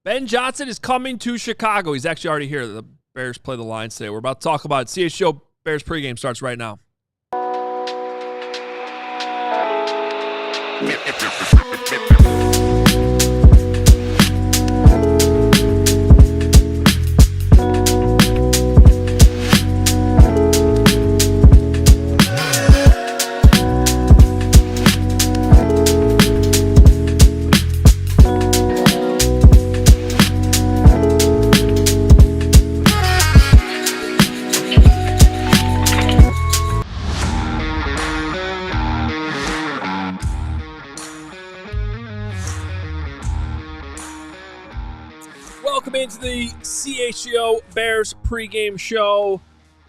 Ben Johnson is coming to Chicago. He's actually already here. The Bears play the Lions today. We're about to talk about it. CHGO Bears pregame starts right now. Welcome into the CHGO Bears pregame show.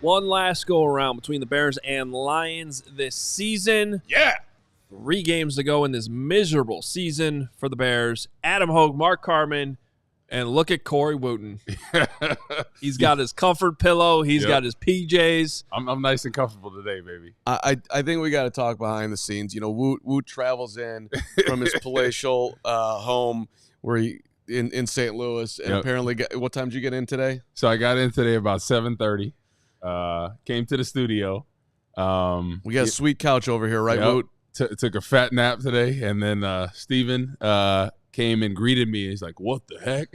One last go around between the Bears and Lions this season. Yeah. 3 games to go in this miserable season for the Bears. Adam Hoge, Mark Carman, and look at Corey Wootton. He's got his comfort pillow. He's got his PJs. I'm nice and comfortable today, baby. I think we got to talk behind the scenes. You know, Woot travels in from his palatial home where he in St. Louis, and apparently, what time did you get in today? So I got in today about 7:30. Came to the studio. We got a sweet couch over here, right, Woot? Took a fat nap today, and then Steven came and greeted me. He's like, "What the heck?"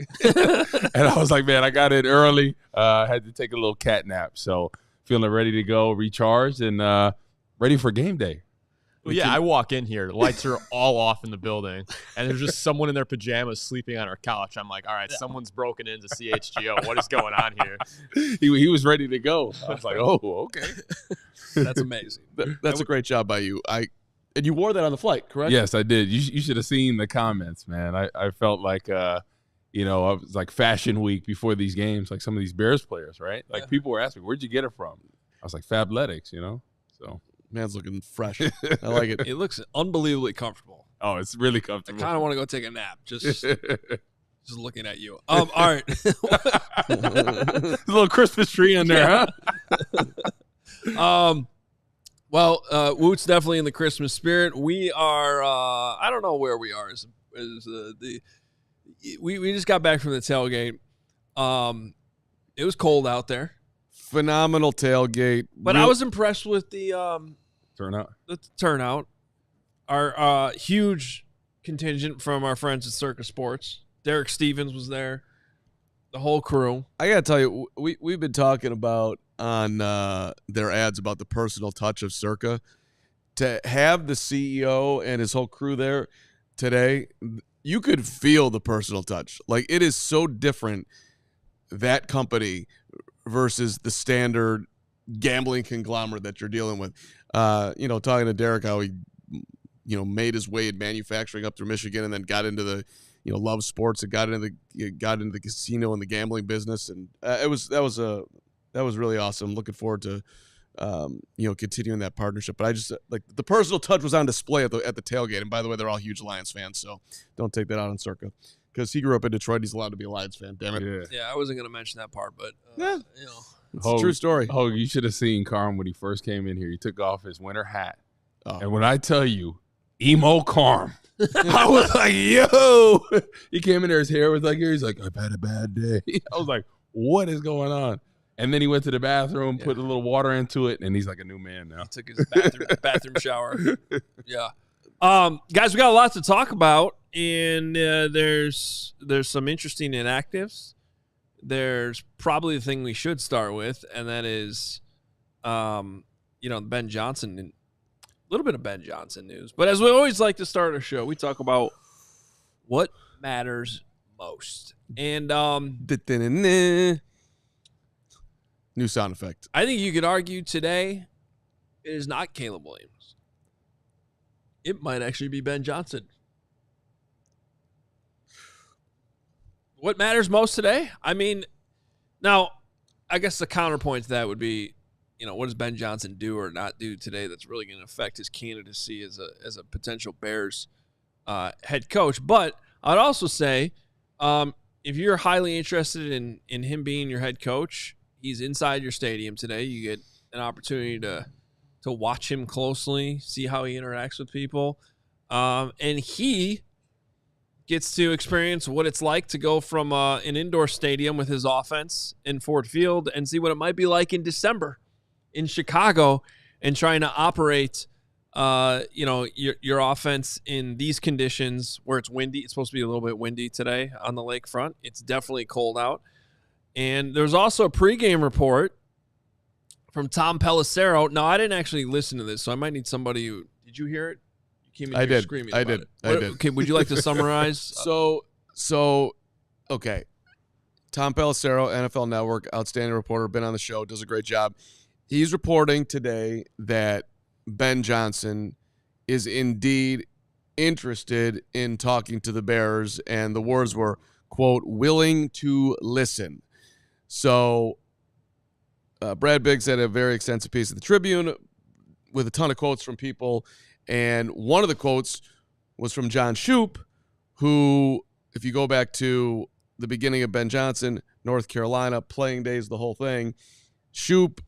And I was like, "Man, I got in early. Had to take a little cat nap, so feeling ready to go, recharged, and ready for game day." Well, yeah, I walk in here, the lights are all off in the building, and there's just someone in their pajamas sleeping on our couch. I'm like, all right, someone's broken into CHGO. What is going on here? He was ready to go. I was like, oh, okay. That's amazing. That's a great job by you. And you wore that on the flight, correct? Yes, I did. You should have seen the comments, man. I felt like, I was like Fashion Week before these games, like some of these Bears players, right? Like people were asking, where'd you get it from? I was like, Fabletics, so. Man's looking fresh. I like it. It looks unbelievably comfortable. Oh, it's really comfortable. I kind of want to go take a nap. Just looking at you. All right. A little Christmas tree in there, huh? Well, Woot's definitely in the Christmas spirit. We are. I don't know where we are. We just got back from the tailgate. It was cold out there. Phenomenal tailgate. But I was impressed with the turnout. Our huge contingent from our friends at Circa Sports. Derek Stevens was there. The whole crew. I got to tell you, we've been talking about on their ads about the personal touch of Circa. To have the CEO and his whole crew there today, you could feel the personal touch. Like, it is so different, that company versus the standard gambling conglomerate that you're dealing with. Talking to Derek, how he, made his way in manufacturing up through Michigan and then got into the, love sports and got into the casino and the gambling business. And that was really awesome. Looking forward to, continuing that partnership. But I just like the personal touch was on display at the tailgate. And by the way, they're all huge Lions fans, so don't take that out on Circa. Because he grew up in Detroit, he's allowed to be a Lions fan. Damn it! Yeah, I wasn't going to mention that part, but it's a true story. Oh, you should have seen Carm when he first came in here. He took off his winter hat, and when I tell you, emo Carm, I was like, "Yo!" He came in there, his hair was like here. He's like, "I've had a bad day." I was like, "What is going on?" And then he went to the bathroom, put a little water into it, and he's like a new man now. He took his bathroom shower. Yeah. Guys, we got a lot to talk about, and there's some interesting inactives. There's probably the thing we should start with, and that is, Ben Johnson, a little bit of Ben Johnson news. But as we always like to start our show, we talk about what matters most. And new sound effect. I think you could argue today it is not Caleb Williams. It might actually be Ben Johnson. What matters most today? I mean, now, I guess the counterpoint to that would be, what does Ben Johnson do or not do today that's really going to affect his candidacy as a potential Bears head coach? But I'd also say, if you're highly interested in him being your head coach, he's inside your stadium today. You get an opportunity to watch him closely, see how he interacts with people. And he gets to experience what it's like to go from an indoor stadium with his offense in Ford Field and see what it might be like in December in Chicago and trying to operate your offense in these conditions where it's windy. It's supposed to be a little bit windy today on the lakefront. It's definitely cold out. And there's also a pregame report from Tom Pelissero. Now, I didn't actually listen to this, so I might need somebody who – did you hear it? You came in here screaming about it. I did. Okay, would you like to summarize? Okay. Tom Pelissero, NFL Network, outstanding reporter, been on the show, does a great job. He's reporting today that Ben Johnson is indeed interested in talking to the Bears, and the words were, quote, willing to listen. So Brad Biggs had a very extensive piece of the Tribune with a ton of quotes from people, and one of the quotes was from John Shoup, who, if you go back to the beginning of Ben Johnson, North Carolina, playing days, the whole thing, Shoup,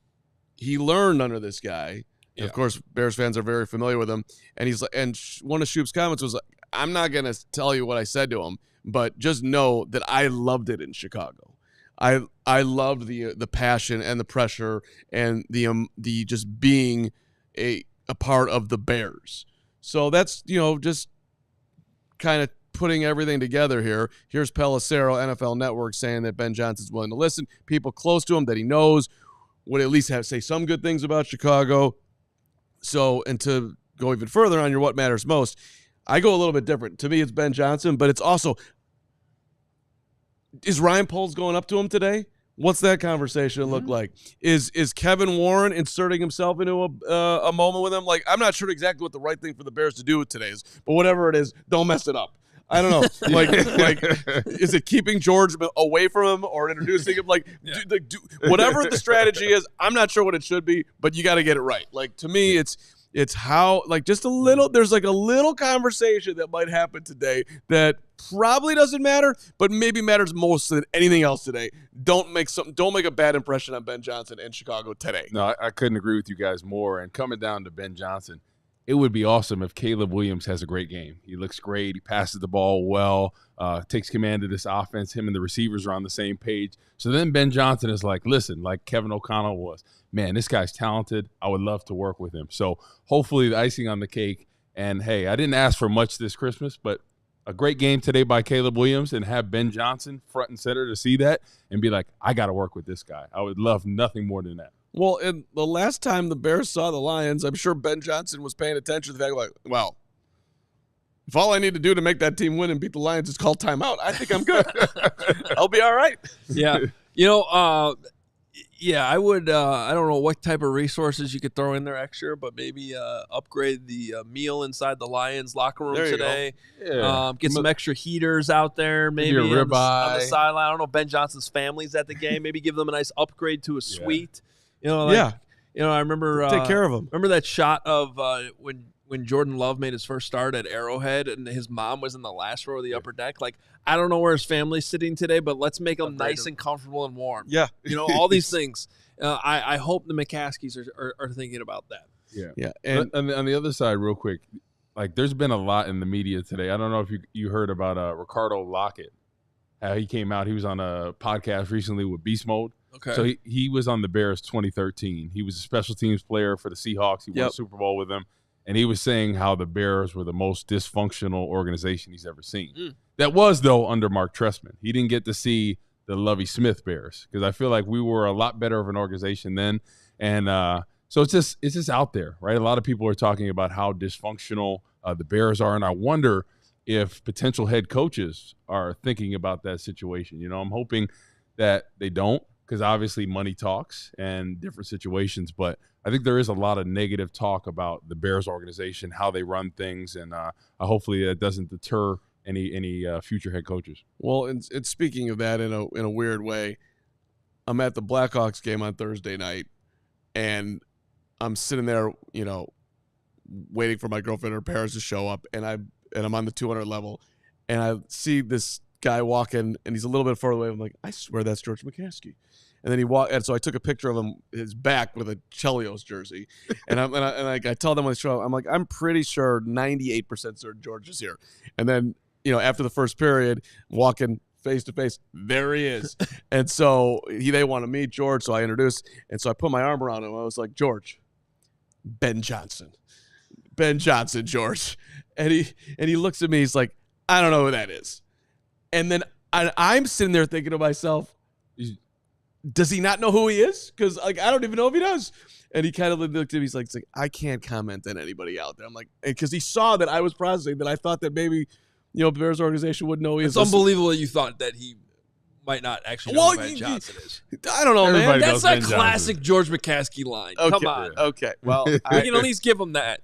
he learned under this guy. Yeah. Of course, Bears fans are very familiar with him. And he's like, and one of Shoup's comments was like, I'm not going to tell you what I said to him, but just know that I loved it in Chicago. I loved the passion and the pressure and the just being a part of the Bears. So that's, just kind of putting everything together here. Here's Pelissero, NFL Network, saying that Ben Johnson's willing to listen. People close to him that he knows would at least say some good things about Chicago. So, and to go even further on your what matters most, I go a little bit different. To me, it's Ben Johnson, but it's also, is Ryan Poles going up to him today? What's that conversation look like? Is Kevin Warren inserting himself into a moment with him? Like, I'm not sure exactly what the right thing for the Bears to do today is, but whatever it is, don't mess it up. I don't know. Like, is it keeping George away from him or introducing him? Like, whatever the strategy is, I'm not sure what it should be, but you got to get it right. Like, to me, it's how, like, just a little, there's like a little conversation that might happen today that probably doesn't matter, but maybe matters most than anything else today. Don't make a bad impression on Ben Johnson in Chicago today. No, I couldn't agree with you guys more. And coming down to Ben Johnson, it would be awesome if Caleb Williams has a great game. He looks great. He passes the ball well, takes command of this offense. Him and the receivers are on the same page. So then Ben Johnson is like, listen, like Kevin O'Connell was, man, this guy's talented. I would love to work with him. So hopefully the icing on the cake. And, hey, I didn't ask for much this Christmas, but a great game today by Caleb Williams, and have Ben Johnson front and center to see that and be like, I got to work with this guy. I would love nothing more than that. Well, and the last time the Bears saw the Lions, I'm sure Ben Johnson was paying attention to the fact, like, well, if all I need to do to make that team win and beat the Lions is call timeout, I think I'm good. I'll be all right. Yeah. I would, I don't know what type of resources you could throw in there extra, but maybe upgrade the meal inside the Lions locker room today. Yeah. Get some extra heaters out there, maybe on the sideline. I don't know if Ben Johnson's family's at the game. Maybe give them a nice upgrade to a suite. I remember take care of him. Remember that shot of when Jordan Love made his first start at Arrowhead and his mom was in the last row of the upper deck. Like, I don't know where his family's sitting today, but let's make them nice and comfortable and warm. Yeah, all these things. I hope the McCaskies are thinking about that. Yeah. And on the other side, real quick, like there's been a lot in the media today. I don't know if you heard about Ricardo Lockett. He came out. He was on a podcast recently with Beast Mode. Okay. So he was on the Bears 2013. He was a special teams player for the Seahawks. He won a Super Bowl with them. And he was saying how the Bears were the most dysfunctional organization he's ever seen. That was, though, under Mark Trestman. He didn't get to see the Lovie Smith Bears because I feel like we were a lot better of an organization then. And so it's just out there, right? A lot of people are talking about how dysfunctional the Bears are. And I wonder if potential head coaches are thinking about that situation. I'm hoping that they don't, because obviously money talks and different situations. But I think there is a lot of negative talk about the Bears organization, how they run things, and hopefully that doesn't deter any future head coaches. Well, and speaking of that in a weird way, I'm at the Blackhawks game on Thursday night, and I'm sitting there, waiting for my girlfriend or parents to show up, and I'm on the 200 level, and I see this guy walking, and he's a little bit further away. I'm like, I swear that's George McCaskey. And then and so I took a picture of him, his back with a Chelios jersey, and I tell them when they show up, I'm like, I'm pretty sure 98% certain George is here. And then after the first period, walking face to face, there he is. And so they want to meet George, so I introduced, and so I put my arm around him. I was like, George, Ben Johnson, George. And he looks at me, he's like, I don't know who that is. And then I'm sitting there thinking to myself, does he not know who he is? Because I don't even know if he does. And he kind of looked at me. He's like, I can't comment on anybody out there. I'm like, because he saw that I was processing that I thought that maybe, the Bears organization wouldn't know who he is. It's unbelievable that you thought that he might not actually know who Ben Johnson is. I don't know, Everybody man. That's a classic George McCaskey line. Okay. Come on. Okay. Well, We can at least give him that.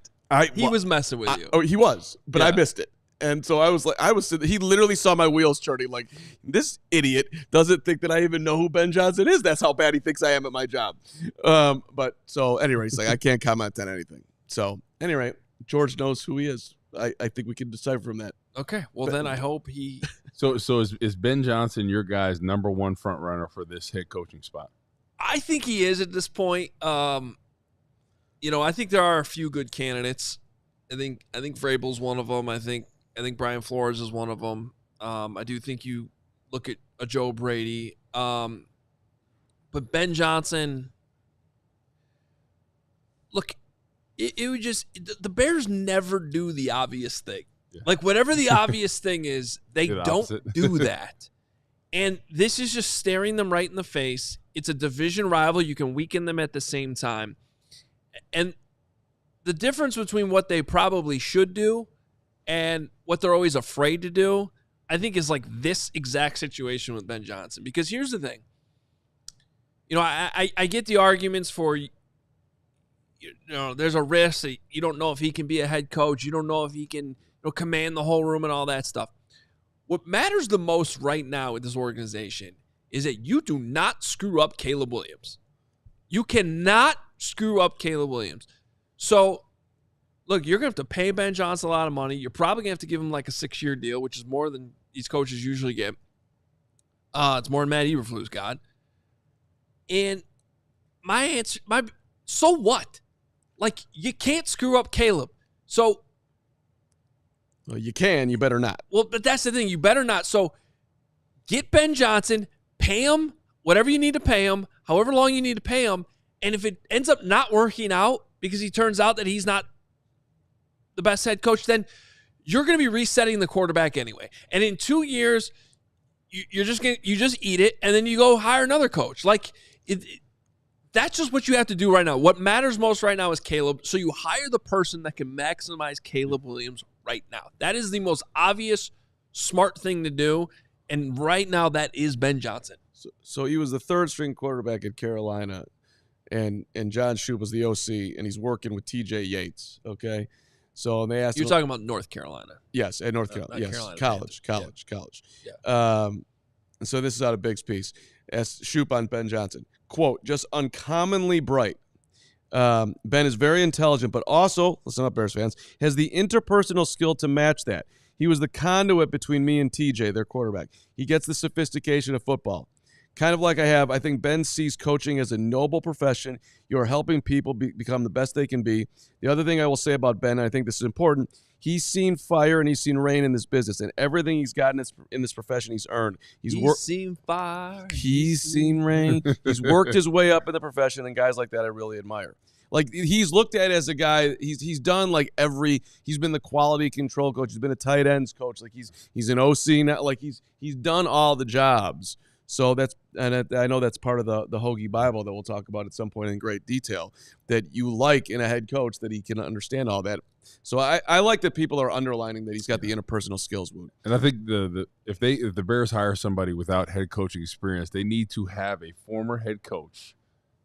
He was messing with you. Oh, he was, but I Yeah. missed it. And so I was like, he literally saw my wheels turning. Like, this idiot doesn't think that I even know who Ben Johnson is. That's how bad he thinks I am at my job. But so anyway, he's like, I can't comment on anything. So anyway, George knows who he is. I think we can decipher from that. Okay. Well, then I hope he. So is Ben Johnson your guy's number one front runner for this head coaching spot? I think he is at this point. I think there are a few good candidates. I think Vrabel's one of them. I think Brian Flores is one of them. I do think you look at a Joe Brady. But Ben Johnson, look, it would just – the Bears never do the obvious thing. Yeah. Like, whatever the obvious thing is, they don't do that. And this is just staring them right in the face. It's a division rival. You can weaken them at the same time. And the difference between what they probably should do and what they're always afraid to do, I think, is like this exact situation with Ben Johnson. Because here's the thing. I get the arguments for, there's a risk that you don't know if he can be a head coach. You don't know if he can command the whole room and all that stuff. What matters the most right now with this organization is that you do not screw up Caleb Williams. You cannot screw up Caleb Williams. So, look, you're going to have to pay Ben Johnson a lot of money. You're probably going to have to give him like a 6-year deal, which is more than these coaches usually get. It's more than Matt Eberflus got. And my answer, so what? Like, you can't screw up Caleb. So, well, you can, you better not. Well, but that's the thing. You better not. So, get Ben Johnson, pay him whatever you need to pay him, however long you need to pay him. And if it ends up not working out because he turns out that he's not the best head coach, then you're going to be resetting the quarterback anyway. And in 2 years, you just eat it, and then you go hire another coach. Like, that's just what you have to do right now. What matters most right now is Caleb. So you hire the person that can maximize Caleb Williams right now. That is the most obvious, smart thing to do. And right now, that is Ben Johnson. So he was the third-string quarterback at Carolina, and John Shoup was the OC, and he's working with TJ Yates, okay? So they asked You're talking about North Carolina. Yes, at North Carolina. Yes, Carolina, college. Yeah. And so this is out of Big's piece. Asked Shoup on Ben Johnson. Quote, just uncommonly bright. Ben is very intelligent, but also, listen up, Bears fans, has the interpersonal skill to match that. He was the conduit between me and TJ, their quarterback. He gets the sophistication of football. Kind of like I think Ben sees coaching as a noble profession. You're helping people become the best they can be. The other thing I will say about Ben, and I think this is important, he's seen fire and he's seen rain in this business, and everything he's gotten in this profession he's earned. He's seen fire. He's seen rain. He's worked his way up in the profession, and guys like that I really admire. Like, he's looked at as a guy, he's done like he's been the quality control coach, he's been a tight ends coach, like he's an OC now, like he's done all the jobs. So I know that's part of the Hoge Bible that we'll talk about at some point in great detail, that you like in a head coach, that he can understand all that. So I like that people are underlining that he's got the interpersonal skills. And I think if the Bears hire somebody without head coaching experience, they need to have a former head coach,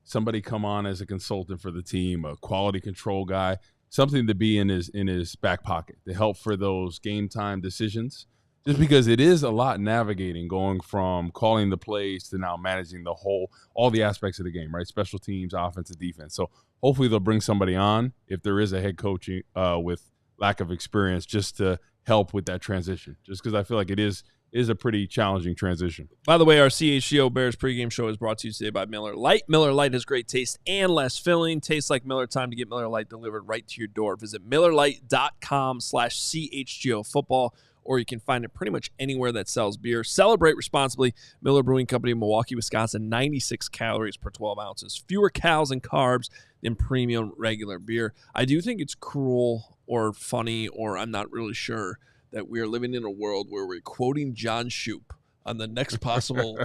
somebody come on as a consultant for the team, a quality control guy, something to be in his back pocket to help for those game time decisions. Just because it is a lot navigating, going from calling the plays to now managing all the aspects of the game, right? Special teams, offense, and defense. So hopefully they'll bring somebody on if there is a head coach with lack of experience, just to help with that transition. Just because I feel like it is a pretty challenging transition. By the way, our CHGO Bears pregame show is brought to you today by Miller Lite. Miller Lite has great taste and less filling. Tastes like Miller. Time to get Miller Lite delivered right to your door. Visit MillerLite.com/CHGO football. or you can find it pretty much anywhere that sells beer. Celebrate responsibly. Miller Brewing Company, Milwaukee, Wisconsin, 96 calories per 12 ounces. Fewer calories and carbs than premium regular beer. I do think it's cruel or funny, or I'm not really sure, that we are living in a world where we're quoting John Shoop on the next possible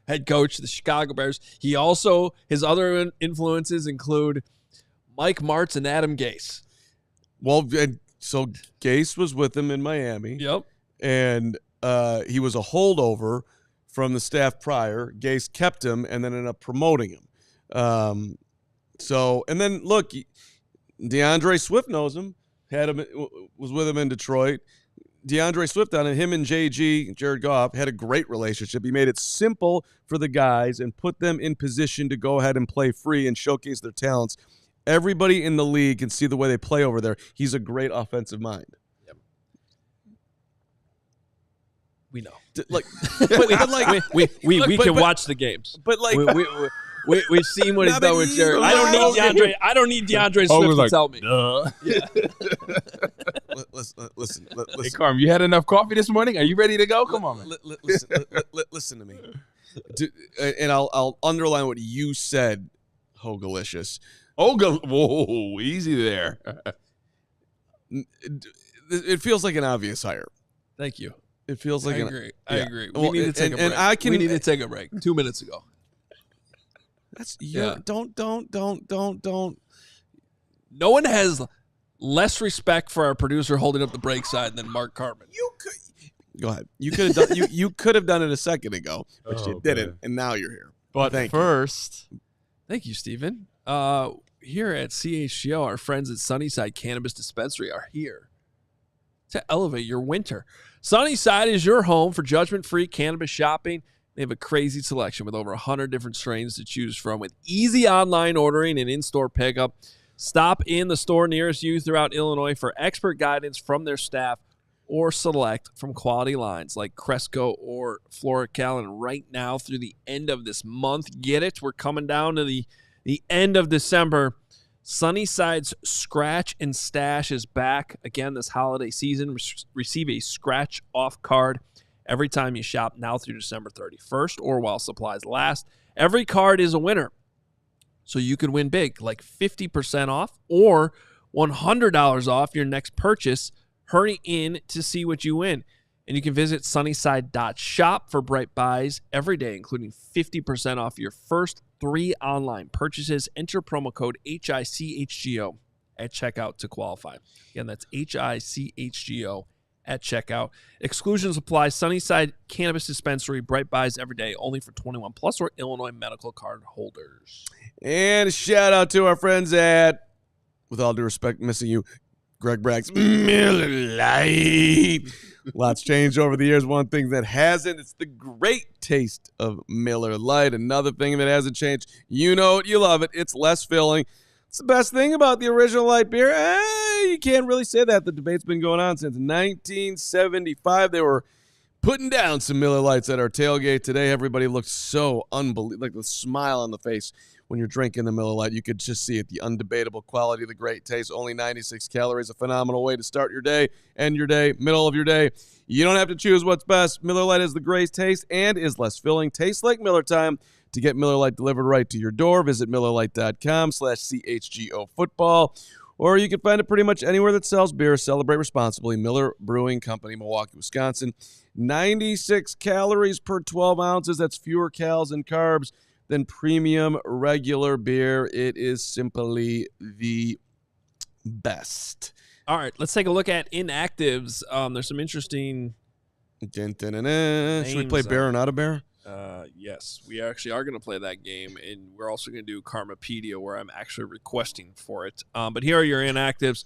head coach of the Chicago Bears. He also, his other influences include Mike Martz and Adam Gase. Well, so Gase was with him in Miami. Yep. And he was a holdover from the staff prior. Gase kept him and then ended up promoting him. And then look, DeAndre Swift knows him. Was with him in Detroit. DeAndre Swift on it, him and JG, Jared Goff, had a great relationship. He made it simple for the guys and put them in position to go ahead and play free and showcase their talents. Everybody in the league can see the way they play over there. He's a great offensive mind. Yep. We know. We can watch the games. But like we've seen what he's done with Jared. I don't need DeAndre Swift to tell me. Yeah. Listen. Hey, Carm, you had enough coffee this morning? Are you ready to go? Come on, man. Listen to me. And I'll underline what you said, Hogalicious. Whoa, easy there. It feels like an obvious hire. Thank you. It feels like I agree. We need to take a break. We need to take a break. 2 minutes ago. Don't. No one has less respect for our producer holding up the break side than Mark Carman. Go ahead. You could have done. You could have done it a second ago, but you didn't, and now you're here. But thank you, Stephen. Here at CHGO, our friends at Sunnyside Cannabis Dispensary are here to elevate your winter. Sunnyside is your home for judgment-free cannabis shopping. They have a crazy selection with over 100 different strains to choose from, with easy online ordering and in-store pickup. Stop in the store nearest you throughout Illinois for expert guidance from their staff, or select from quality lines like Cresco or Florical. And right now through the end of this month, get it? We're coming down to the end of December. Sunnyside's Scratch and Stash is back again this holiday season. Receive a scratch-off card every time you shop now through December 31st or while supplies last. Every card is a winner, so you could win big, like 50% off or $100 off your next purchase. Hurry in to see what you win. And you can visit sunnyside.shop for bright buys every day, including 50% off your first 3 online purchases. Enter promo code HICHGO at checkout to qualify. Again, that's HICHGO at checkout. Exclusions apply. Sunnyside Cannabis Dispensary, bright buys every day, only for 21 plus or Illinois medical card holders. And a shout out to our friends at, with all due respect, missing you, Greg Bragg's Miller Lite. Lots changed over the years. One thing that hasn't, it's the great taste of Miller Lite. Another thing that hasn't changed, you know it, you love it, it's less filling. It's the best thing about the original light beer. You can't really say that. The debate's been going on since 1975. They were putting down some Miller Lights at our tailgate today. Everybody looked so unbelievable, like the smile on the face when you're drinking the Miller Lite. You could just see it, the undebatable quality, the great taste. Only 96 calories, a phenomenal way to start your day, end your day, middle of your day. You don't have to choose what's best. Miller Lite has the great taste and is less filling. Tastes like Miller time. To get Miller Lite delivered right to your door, visit MillerLite.com/CHGO football, or you can find it pretty much anywhere that sells beer. Celebrate responsibly. Miller Brewing Company, Milwaukee, Wisconsin. 96 calories per 12 ounces. That's fewer calories and carbs than premium regular beer. It is simply the best. All right, let's take a look at inactives. There's some interesting. Should we play bear or not a bear? Yes, we actually are going to play that game, and we're also going to do Karmapedia, where I'm actually requesting for it. But here are your inactives.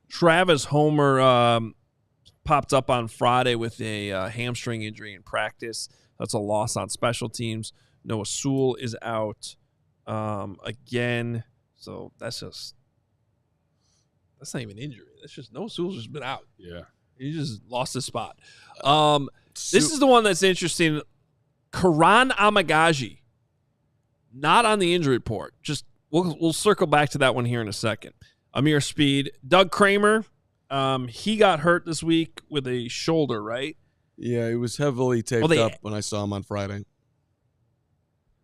Travis Homer popped up on Friday with a hamstring injury in practice. That's a loss on special teams. Noah Sewell is out again, so that's not even injury. That's just Noah Sewell's just been out. Yeah, he just lost his spot. This is the one that's interesting. Karan Amegadjie, not on the injury report. Just we'll circle back to that one here in a second. Amir Speed, Doug Kramer, He got hurt this week with a shoulder, right? Yeah, he was heavily taped up when I saw him on Friday.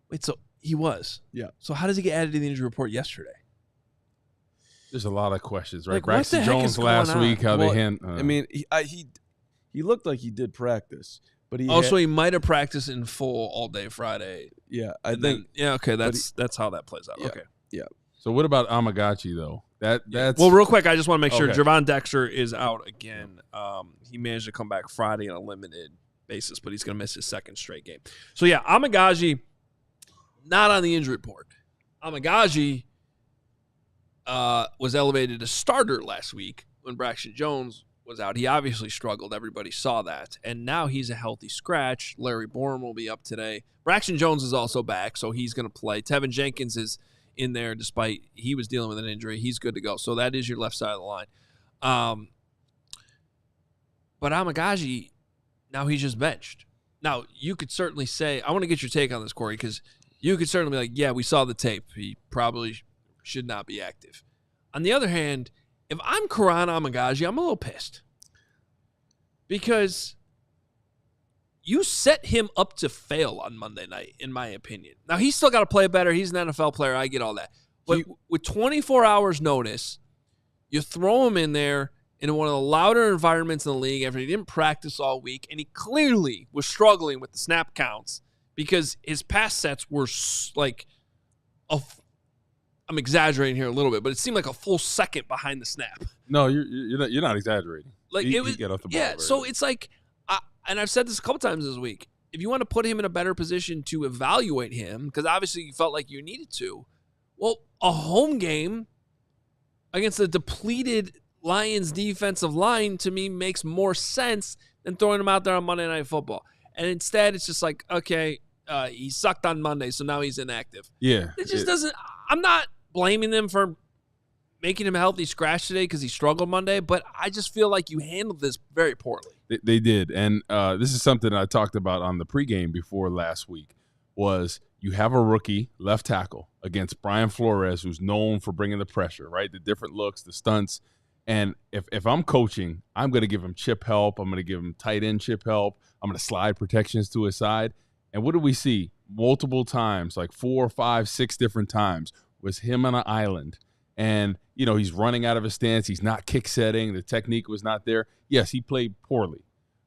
Wait, so he was? Yeah. So how does he get added to the injury report yesterday? There's a lot of questions, right? Like, Braxton what the heck Jones is going last on? week, how Well, they hand. I mean, he looked like he did practice, but he Also, he might have practiced in full all day Friday. yeah, I And think then, okay, that's how that plays out. Yeah. Okay. So what about Amegadjie though? That's Well, real quick, I just want to make sure Okay. Javon Dexter is out again. He managed to come back Friday on a limited basis, but he's going to miss his second straight game. So yeah, Amegadjie not on the injury report. Amegadjie was elevated to starter last week when Braxton Jones was out. He obviously struggled. Everybody saw that. And now he's a healthy scratch. Larry Borum will be up today. Braxton Jones is also back, so he's going to play. Tevin Jenkins is in there despite he was dealing with an injury. He's good to go. So that is your left side of the line. But Amegadjie, now he's just benched. Now, you could certainly say, I want to get your take on this, Corey, because you could certainly be like, yeah, we saw the tape. He probably should not be active. On the other hand, if I'm Carman Amegadjie, I'm a little pissed. Because you set him up to fail on Monday night, in my opinion. Now, he's still got to play better. He's an NFL player. I get all that. But with 24 hours notice, you throw him in there in one of the louder environments in the league after he didn't practice all week, and he clearly was struggling with the snap counts because his pass sets were like I'm exaggerating here a little bit, but it seemed like a full second behind the snap. No, you're not exaggerating. Like he it was, get off the ball yeah. So it's like, and I've said this a couple times this week. If you want to put him in a better position to evaluate him, because obviously you felt like you needed to, well, a home game against a depleted Lions defensive line to me makes more sense than throwing him out there on Monday Night Football. And instead, it's just like, okay, he sucked on Monday, so now he's inactive. Yeah, It just doesn't. I'm not blaming them for making him a healthy scratch today because he struggled Monday, but I just feel like you handled this very poorly. They did, and this is something I talked about on the pregame before last week, was you have a rookie left tackle against Brian Flores, who's known for bringing the pressure, right? The different looks, the stunts. And if I'm coaching, I'm going to give him chip help. I'm going to give him tight end chip help. I'm going to slide protections to his side. And what do we see? Multiple times, like 4, 5, 6 different times, was him on an island. And, he's running out of his stance. He's not kick setting. The technique was not there. Yes, he played poorly.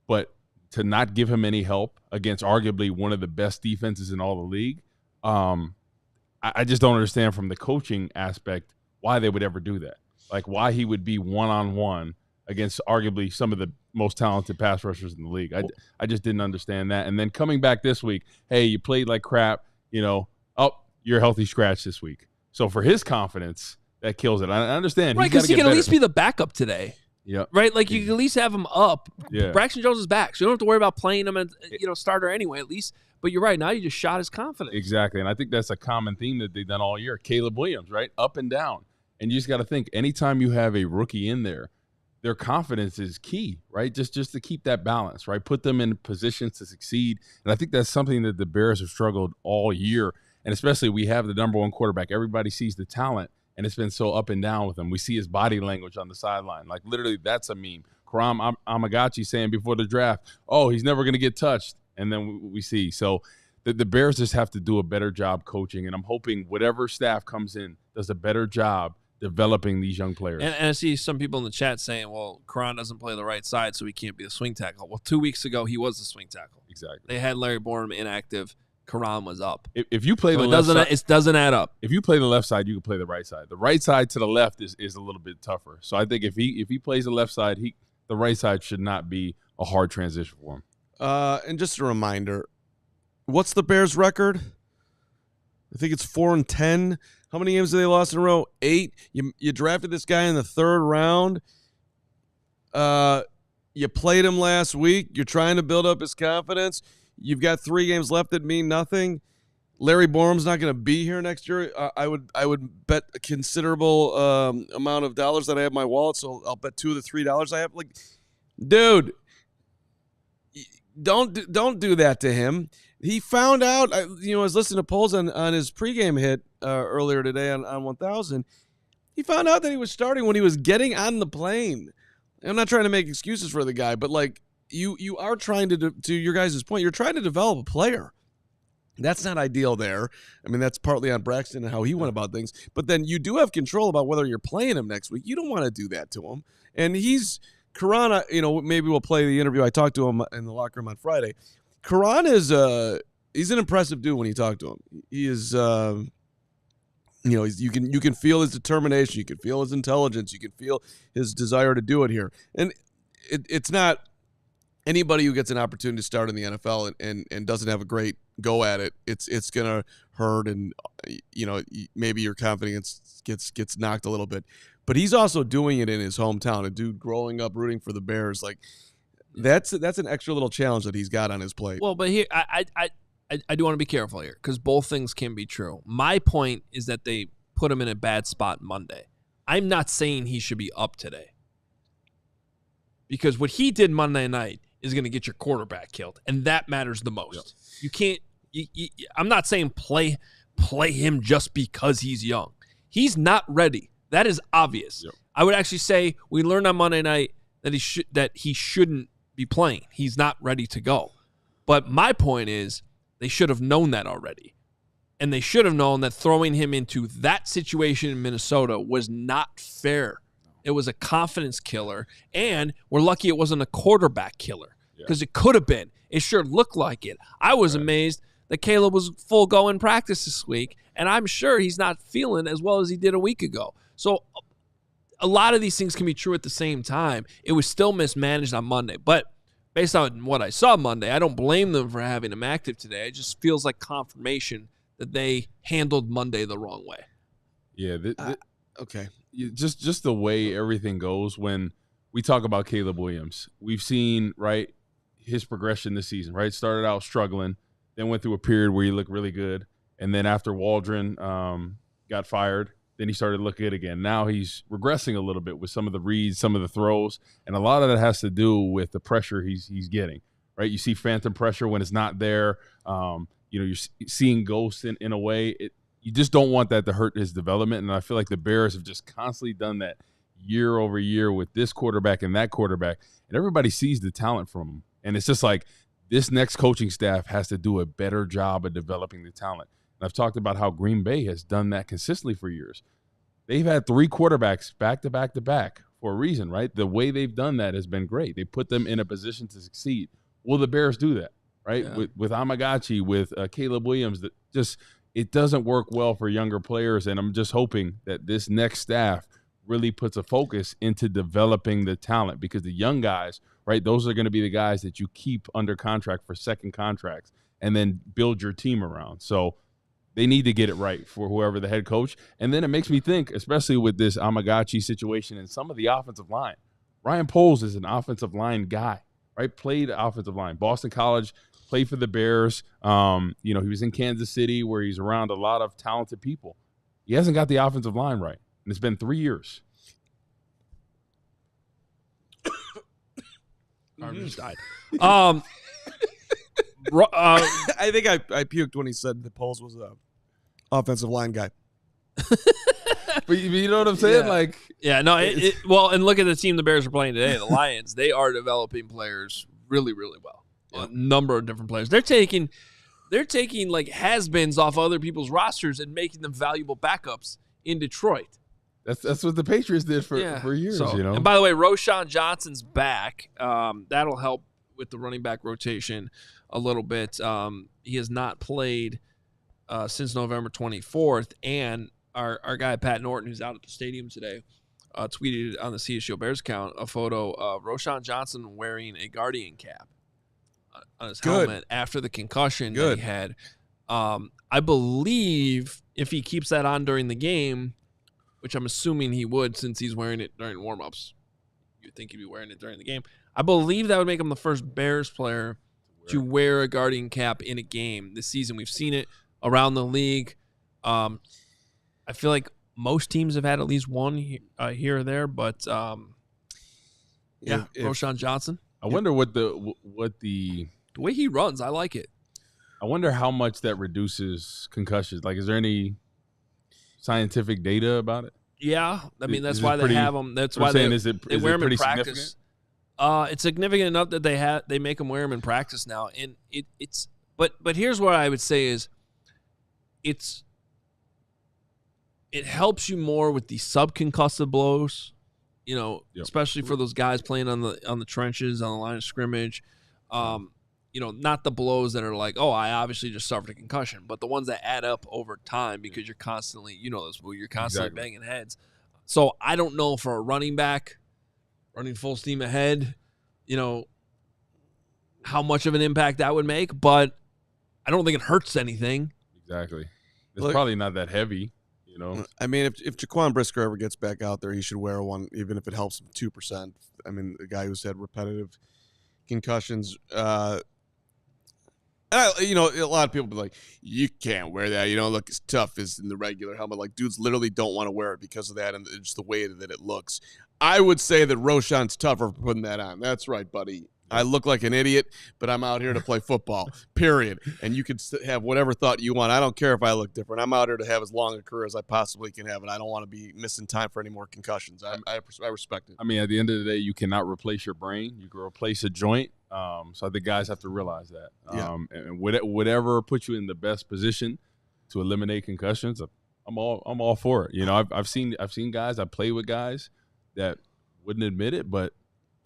But to not give him any help against arguably one of the best defenses in all the league, I just don't understand from the coaching aspect why they would ever do that. Like why he would be one-on-one against arguably some of the most talented pass rushers in the league. I just didn't understand that. And then coming back this week, hey, you played like crap, you're a healthy scratch this week. So for his confidence, that kills it. I understand. Right, because he can at least be the backup today. Yeah. Right? Like you can at least have him up. Yeah. Braxton Jones is back, so you don't have to worry about playing him as starter anyway, at least. But you're right, now you just shot his confidence. Exactly. And I think that's a common theme that they've done all year. Caleb Williams, right? Up and down. And you just got to think, anytime you have a rookie in there, their confidence is key, right? Just to keep that balance, right? Put them in positions to succeed. And I think that's something that the Bears have struggled all year. And especially we have the number one quarterback. Everybody sees the talent, and it's been so up and down with him. We see his body language on the sideline. Like, literally, that's a meme. Carman Amegadjie saying before the draft, oh, he's never going to get touched. And then we see. So the Bears just have to do a better job coaching. And I'm hoping whatever staff comes in does a better job developing these young players. And I see some people in the chat saying, well, Carman doesn't play the right side, so he can't be the swing tackle. Well, 2 weeks ago, he was the swing tackle. Exactly. They had Larry Borum inactive. Carman was up. If you play So the it left side, it doesn't add up. if you play the left side, you can play the right side. The right side to the left is a little bit tougher. So I think if he plays the left side, the right side should not be a hard transition for him. And just a reminder, what's the Bears' record? I think it's 4-10. How many games have they lost in a row? 8. You drafted this guy in the 3rd round. You played him last week. You're trying to build up his confidence. You've got 3 games left that mean nothing. Larry Borum's not going to be here next year. I would bet a considerable amount of dollars that I have in my wallet, so I'll bet $2 of the $3 I have. Like, dude, don't do that to him. He found out. I was listening to polls on his pregame hit earlier today on 1000. He found out that he was starting when he was getting on the plane. I'm not trying to make excuses for the guy, but like you are trying to your guys' point, you're trying to develop a player. That's not ideal there. I mean, that's partly on Braxton and how he went about things. But then you do have control about whether you're playing him next week. You don't want to do that to him. And Karan, maybe we'll play the interview. I talked to him in the locker room on Friday. Karan is he's an impressive dude when you talk to him. He is you can feel his determination, you can feel his intelligence, you can feel his desire to do it here. And it's not anybody who gets an opportunity to start in the NFL and doesn't have a great go at it, it's gonna hurt, and maybe your confidence gets knocked a little bit. But he's also doing it in his hometown. A dude growing up rooting for the Bears, like that's an extra little challenge that he's got on his plate. Well, but here I do want to be careful here because both things can be true. My point is that they put him in a bad spot Monday. I'm not saying he should be up today because what he did Monday night is going to get your quarterback killed, and that matters the most. Yep. You can't. I'm not saying play him just because he's young. He's not ready. That is obvious. Yep. I would actually say we learned on Monday night that he shouldn't be playing. He's not ready to go. But my point is they should have known that already. And they should have known that throwing him into that situation in Minnesota was not fair. It was a confidence killer. And we're lucky it wasn't a quarterback killer because it could have been. It sure looked like it. I was amazed that Caleb was full go in practice this week, and I'm sure he's not feeling as well as he did a week ago. So a lot of these things can be true at the same time. It was still mismanaged on Monday. But based on what I saw Monday, I don't blame them for having him active today. It just feels like confirmation that they handled Monday the wrong way. Yeah. Okay. Just the way everything goes when we talk about Caleb Williams. We've seen, right, his progression this season, right? Started out struggling, then went through a period where he looked really good. And then after Waldron got fired, then he started to look good again. Now he's regressing a little bit with some of the reads, some of the throws. And a lot of that has to do with the pressure he's getting, right? You see phantom pressure when it's not there. You're seeing ghosts in a way. You just don't want that to hurt his development. And I feel like the Bears have just constantly done that year over year with this quarterback and that quarterback. And everybody sees the talent from him. And it's just like this next coaching staff has to do a better job of developing the talent. And I've talked about how Green Bay has done that consistently for years. They've had 3 quarterbacks back to back to back for a reason, right? The way they've done that has been great. They put them in a position to succeed. Will the Bears do that, right? Yeah. With Amegadjie, with Caleb Williams, it doesn't work well for younger players. And I'm just hoping that this next staff really puts a focus into developing the talent, because the young guys, right, those are going to be the guys that you keep under contract for second contracts and then build your team around. So they need to get it right for whoever the head coach. And then it makes me think, especially with this Amegadjie situation and some of the offensive line. Ryan Poles is an offensive line guy, right? Played offensive line. Boston College, played for the Bears. He was in Kansas City where he's around a lot of talented people. He hasn't got the offensive line right. And it's been 3 years. Carmen just died. I think I puked when he said that Poles was a offensive line guy. But you know what I'm saying? Well, and look at the team the Bears are playing today, the Lions. They are developing players really, really well. Yeah. A number of different players. They're taking like has-beens off other people's rosters and making them valuable backups in Detroit. That's what the Patriots did for years. And by the way, Roschon Johnson's back. That'll help with the running back rotation a little bit. He has not played since November 24th. And our guy, Pat Norton, who's out at the stadium today, tweeted on the CHGO Bears account a photo of Roschon Johnson wearing a Guardian cap on his helmet after the concussion that he had. I believe if he keeps that on during the game, which I'm assuming he would since he's wearing it during warm-ups, you'd think he'd be wearing it during the game. I believe that would make him the first Bears player to wear a Guardian cap in a game this season. We've seen it around the league. I feel most teams have had at least one here or there, but Roschon Johnson. I wonder what the way he runs. I like it. I wonder how much that reduces concussions. Is there any scientific data about it? Yeah, I mean that's Is it why they pretty- have them. That's I'm why saying, they is it wear them in pretty practice. significant? It's significant enough that they make them wear them in practice now, and it's. But here's what I would say is, it helps you more with the subconcussive blows, Yep. especially for those guys playing on the trenches, on the line of scrimmage. Not the blows that are like, oh, I obviously just suffered a concussion, but the ones that add up over time because you're constantly, you're constantly banging heads. So I don't know for a running back running full steam ahead, how much of an impact that would make, but I don't think it hurts anything. Exactly. It's probably not that heavy, I mean, if Jaquan Brisker ever gets back out there, he should wear one, even if it helps him 2%. I mean, the guy who's had repetitive concussions. A lot of people be like, you can't wear that. Look as tough as in the regular helmet. Like, dudes literally don't want to wear it because of that and just the way that it looks. I would say that Roshan's tougher for putting that on. That's right, buddy. I look like an idiot, but I'm out here to play football, period. And you can have whatever thought you want. I don't care if I look different. I'm out here to have as long a career as I possibly can have, and I don't want to be missing time for any more concussions. I respect it. I mean, at the end of the day, you cannot replace your brain. You can replace a joint. So I think guys have to realize that. And whatever puts you in the best position to eliminate concussions, I'm all for it. I've seen guys, I play with guys that wouldn't admit it, but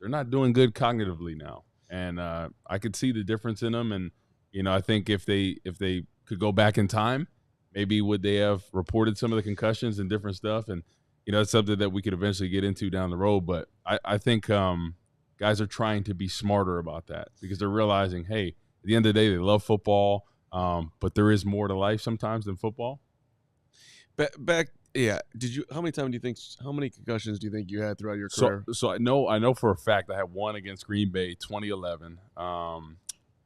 they're not doing good cognitively now. And I could see the difference in them. And, I think if they could go back in time, maybe would they have reported some of the concussions and different stuff. And, it's something that we could eventually get into down the road. But I think guys are trying to be smarter about that because they're realizing, hey, at the end of the day, they love football, but there is more to life sometimes than football. Yeah. How many concussions do you think you had throughout your career? So I know for a fact I had one against Green Bay, 2011.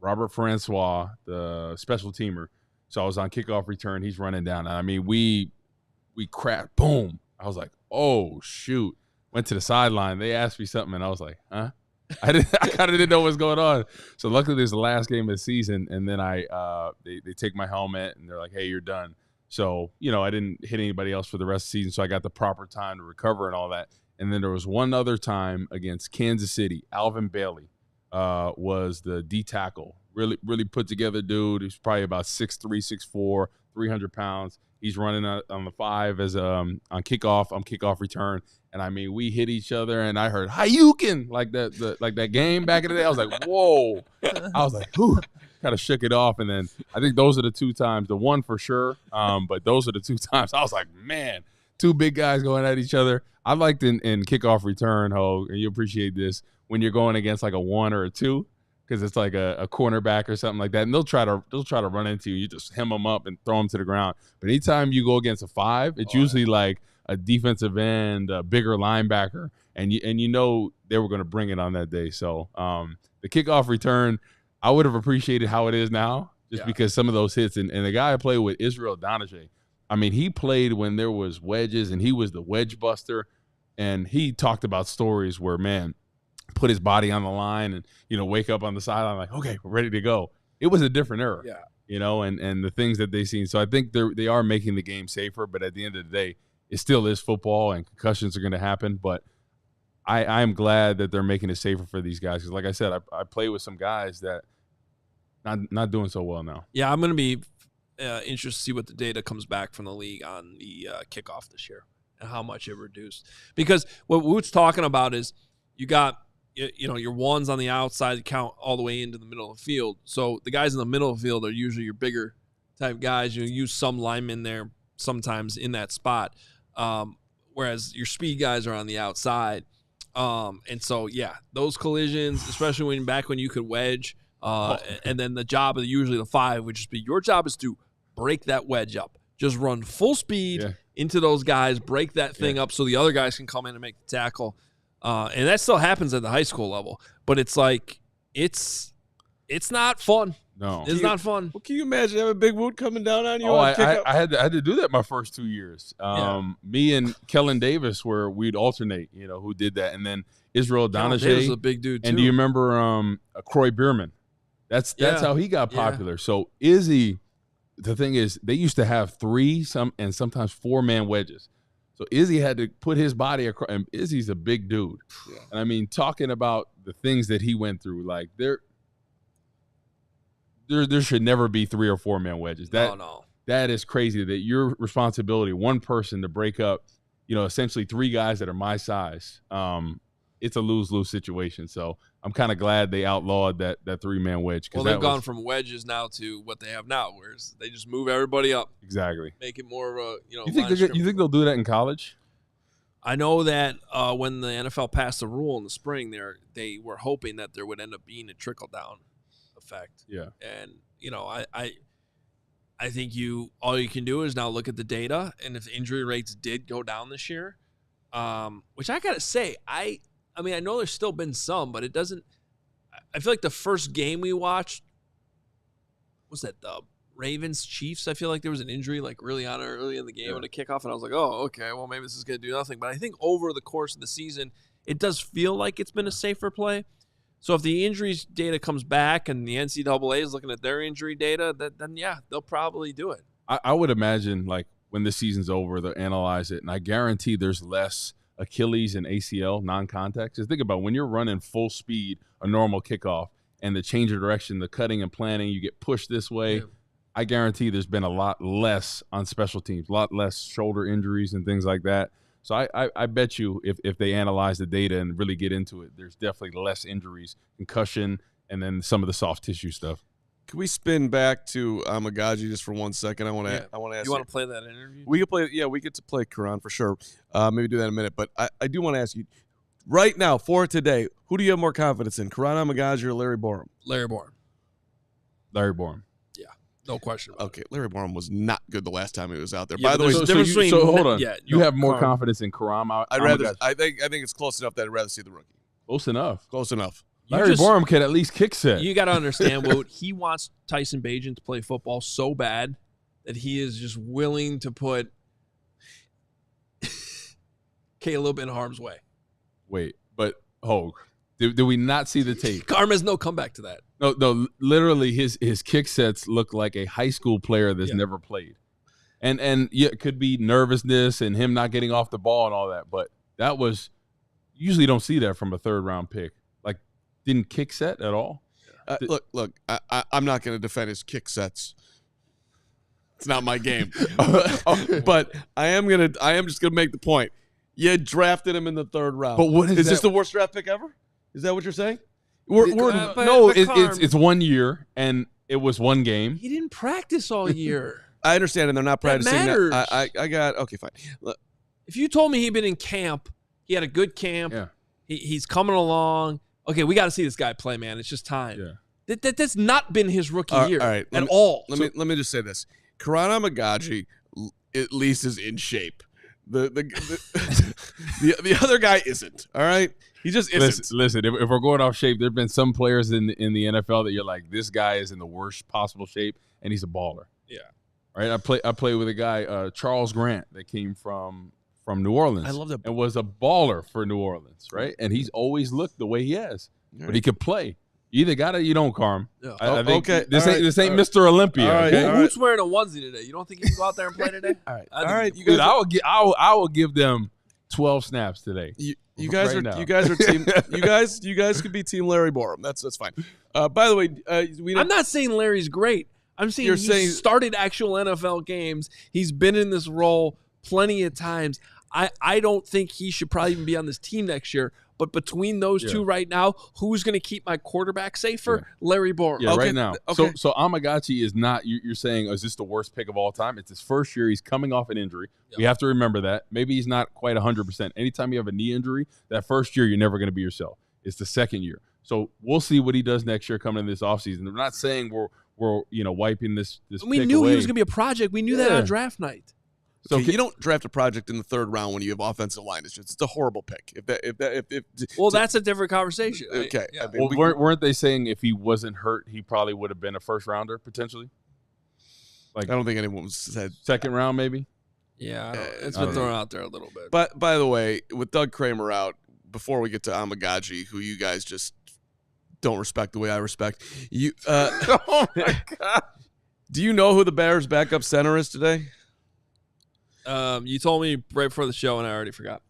Robert Francois, the special teamer. So I was on kickoff return. He's running down. I mean, we cracked, boom. I was like, oh, shoot. Went to the sideline. They asked me something, and I was like, huh? I kind of didn't know what was going on. So luckily, this is the last game of the season, and then they take my helmet, and they're like, hey, you're done. So, I didn't hit anybody else for the rest of the season, so I got the proper time to recover and all that. And then there was one other time against Kansas City. Alvin Bailey was the D tackle. Really, really put together dude. He's probably about 6'3", 6'4", 300 pounds. He's running on the 5 as on kickoff return. And I mean, we hit each other, and I heard Hayukin like that game back in the day. I was like, whoa! I was like, whew. Kind of shook it off, and then I think those are the two times. The one for sure, but those are the two times. I was like, man, two big guys going at each other. I liked in kickoff return, Hoge, and you appreciate this when you're going against like a 1 or a 2, because it's like a cornerback or something like that, and they'll try to run into you. You just hem them up and throw them to the ground. But anytime you go against a 5, it's usually like a defensive end, a bigger linebacker, and they were going to bring it on that day. So the kickoff return, I would have appreciated how it is now, because some of those hits. And the guy I played with, Israel Donajee, I mean, he played when there was wedges, and he was the wedge buster. And he talked about stories where, man, put his body on the line and, wake up on the sideline like, okay, we're ready to go. It was a different era, and the things that they've seen. So I think they are making the game safer, but at the end of the day, it still is football, and concussions are going to happen. But I am glad that they're making it safer for these guys because, like I said, I play with some guys that not doing so well now. Yeah, I'm going to be interested to see what the data comes back from the league on the kickoff this year and how much it reduced. Because what Woot's talking about is you got your ones on the outside count all the way into the middle of the field. So the guys in the middle of the field are usually your bigger type guys. You use some linemen there sometimes in that spot, whereas your speed guys are on the outside. And so, those collisions, especially when you could wedge, and then the job of usually the 5 would just be your job is to break that wedge up. Just run full speed into those guys, break that thing up so the other guys can come in and make the tackle. And that still happens at the high school level, but it's like it's not fun. No, it's not fun. Well, can you imagine having Big Woot coming down on you? I had to do that my first 2 years. Me and Kellen Davis we'd alternate, who did that, and then Israel Donajee. Davis is a big dude too. And do you remember Croy Bierman? That's how he got popular. Yeah. So Izzy, the thing is, they used to have 3 and sometimes 4-man wedges. So Izzy had to put his body across, and Izzy's a big dude. Yeah. And I mean, talking about the things that he went through, like there should never be 3 or 4 man wedges. No. That is crazy that your responsibility, one person to break up, essentially 3 guys that are my size. It's a lose-lose situation. So I'm kind of glad they outlawed that 3-man wedge. Well, they've gone from wedges now to what they have now, where they just move everybody up. Exactly. Make it more of a, You think they'll do that in college? I know that when the NFL passed the rule in the spring, they were hoping that there would end up being a trickle-down effect. Yeah. And, I think all you can do is now look at the data, and if injury rates did go down this year, which I got to say, I know there's still been some, but it doesn't – I feel like the first game we watched, was that the Ravens-Chiefs? I feel like there was an injury like early in the game on the kickoff, and I was like, oh, okay, well, maybe this is going to do nothing. But I think over the course of the season, it does feel like it's been a safer play. So if the injuries data comes back and the NCAA is looking at their injury data, then yeah, they'll probably do it. I would imagine, like, when the season's over, they'll analyze it, and I guarantee there's less Achilles and ACL non-contact. Just think about when you're running full speed, a normal kickoff, and the change of direction, the cutting and planning, you get pushed this way. Yeah. I guarantee there's been a lot less on special teams, a lot less shoulder injuries and things like that. So I bet you if they analyze the data and really get into it, there's definitely less injuries, concussion, and then some of the soft tissue stuff. Can we spin back to Amegadjie just for 1 second? I want to ask you. Want to play that interview? We could play. Yeah, we get to play Karan for sure. Maybe do that in a minute. But I do want to ask you right now for today, who do you have more confidence in, Karan Amegadjie or Larry Borom? Larry Borom. Larry Borom. Yeah, no question. Okay, Larry Borom was not good the last time he was out there. Yeah, by the way, hold on. Yeah, you have more confidence in Karan. I think it's close enough that I'd rather see the rookie. Close enough. Close enough. Larry Borom can at least kick set. You got to understand, Woot, he wants Tyson Bagent to play football so bad that he is just willing to put Caleb in harm's way. Wait, but Hoge, did we not see the tape? Carm has no comeback to that. No, literally his kick sets look like a high school player that's never played. And yeah, it could be nervousness and him not getting off the ball and all that, but that was – usually don't see that from a third-round pick. Like, didn't kick set at all. Look, I'm not going to defend his kick sets. It's not my game. But I am just going to make the point. You drafted him in the 3rd round. But what is this the worst draft pick ever? Is that what you're saying? It's 1 year, and it was 1 game. He didn't practice all year. I understand, and they're not practicing. That matters. I got okay, fine. If you told me he'd been in camp, he had a good camp. Yeah. He's coming along. Okay, we got to see this guy play, man. It's just time. Yeah. That's not been his rookie year at all. Let me just say this: Karan Amegadjie at least is in shape. The other guy isn't. All right, he just isn't. Listen, if we're going off shape, there've been some players in the NFL that you're like, this guy is in the worst possible shape, and he's a baller. Yeah. Right. I play with a guy, Charles Grant, that came from New Orleans. I love that. And was a baller for New Orleans, right? And he's always looked the way he has, but he could play. You either got it, you don't, Carm. Yeah. I think okay. This ain't Mr. Olympia. All right. Okay? Who's wearing a onesie today? You don't think he can go out there and play today? All right. You guys, I will give them 12 snaps today. You guys are team. You guys could be Team Larry Borom. That's fine. By the way, I'm not saying Larry's great. I'm saying he's started actual NFL games. He's been in this role plenty of times. I don't think he should probably even be on this team next year. But between those two right now, who's going to keep my quarterback safer? Yeah. Larry Borom. Yeah, right now. Okay. So Amegadjie is not, you're saying, is this the worst pick of all time? It's his first year. He's coming off an injury. Yep. We have to remember that. Maybe he's not quite 100%. Anytime you have a knee injury, that first year, you're never going to be yourself. It's the second year. So we'll see what he does next year coming in this offseason. We're not saying we're wiping this we pick knew away. he was going to be a project. We knew that on draft night. So you don't draft a project in the 3rd round when you have offensive line issues. It's a horrible pick. That's a different conversation. Okay. Yeah. Weren't they saying if he wasn't hurt, he probably would have been a 1st rounder potentially? Like, I don't think anyone said 2nd round maybe. Yeah, it's been thrown out there a little bit. But by the way, with Doug Kramer out, before we get to Amegadjie, who you guys just don't respect the way I respect you. Oh my God! Do you know who the Bears' backup center is today? You told me right before the show, and I already forgot.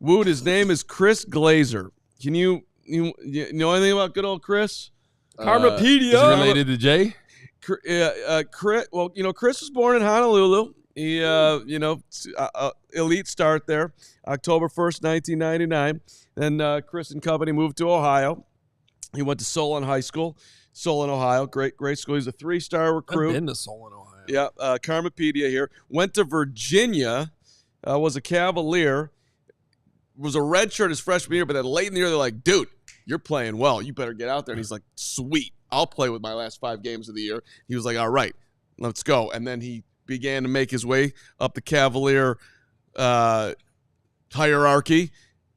Woot, his name is Chris Glazer. Can you know anything about good old Chris? Karmapedia. Is it related to Jay? Chris, well, Chris was born in Honolulu. He, elite start there, October 1st, 1999. Then Chris and company moved to Ohio. He went to Solon High School, Solon, Ohio. Great school. He's a 3-star recruit. I've been to Solon, Ohio. Yeah, Karmapedia here. Went to Virginia, was a Cavalier, was a redshirt his freshman year, but then late in the year, they're like, dude, you're playing well. You better get out there. And he's like, sweet. I'll play with my last 5 games of the year. He was like, all right, let's go. And then he began to make his way up the Cavalier hierarchy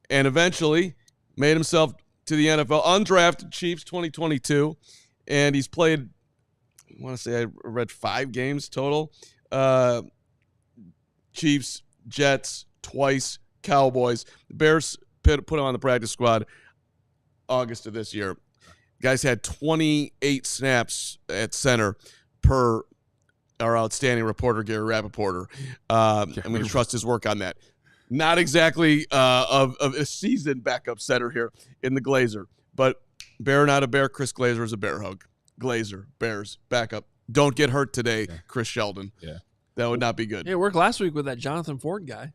and eventually made himself to the NFL. Undrafted Chiefs 2022. And he's played, I want to say I read 5 games total. Chiefs, Jets, twice, Cowboys. The Bears put him on the practice squad August of this year. Guys had 28 snaps at center per our outstanding reporter, Gary Rappaporter. I'm going to trust his work on that. Not exactly of a seasoned backup center here in the Glazer, but Bear not a Bear. Chris Glazer is a Bear hug. Glazer, Bears, backup. Don't get hurt today, Chris Sheldon. Yeah. That would not be good. Yeah, it worked last week with that Jonathan Ford guy.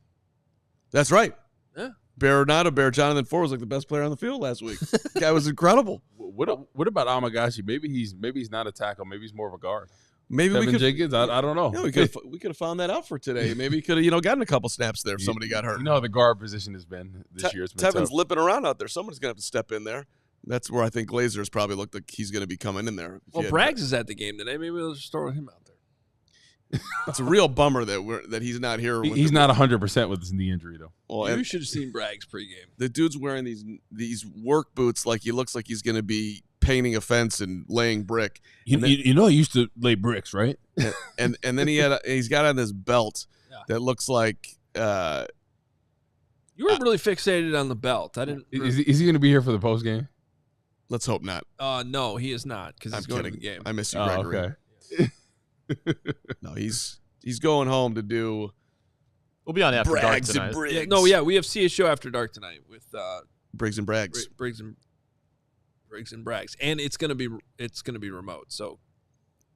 That's right. Yeah. Bear or not a Bear, Jonathan Ford was like the best player on the field last week. The guy was incredible. What about Amegadjie? Maybe he's not a tackle. Maybe he's more of a guard. Maybe Tevin we could. Jenkins. I don't know. Yeah, we could have found that out for today. Maybe he could have gotten a couple snaps there if somebody got hurt. You know how the guard position has been this year. It's been Tevin's tough. lipping around out there. Someone's gonna have to step in there. That's where I think Glazer's probably looked like he's gonna be coming in there. Well, Braggs is at the game today. Maybe we'll just throw him out there. It's a real bummer that he's not here. He's not 100% with his knee injury though. Well, you should have seen Braggs pregame. The dude's wearing these work boots like he looks like he's gonna be painting a fence and laying brick. You know, he used to lay bricks, right? and then he's got on this belt that looks like. You were really fixated on the belt. I didn't. Is he going to be here for the post game? Let's hope not. No, he is not because he's going to the game. I miss you, Gregory. Okay. No, he's going home to do. We'll be on after dark tonight. And Briggs. We have CHGO after dark tonight with Briggs and Braggs. Briggs and Braggs, and it's gonna be remote, so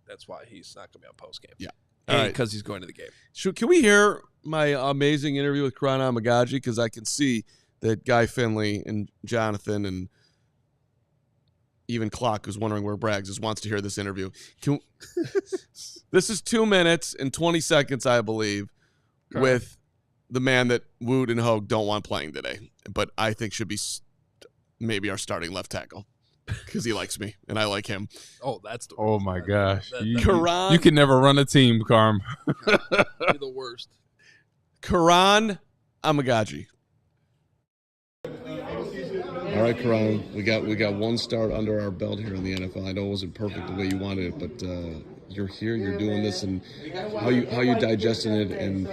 that's why he's not gonna be on post game. Yeah, and because he's going to the game. Can we hear my amazing interview with Carman and Amegadjie? Because I can see that Guy Finley and Jonathan and even Clock, who's wondering where Braggs is, wants to hear this interview. This is 2 minutes and 20 seconds, I believe, with the man that Woot and Hoge don't want playing today, but I think should be maybe our starting left tackle. Because he likes me and I like him. Oh, that's the worst. Oh my gosh! You can never run a team, Carm. You're the worst. Carman Amegadjie. All right, Carman, we got one start under our belt here in the NFL. I know it wasn't perfect the way you wanted it, but you're here, you're doing this, and how you digesting it and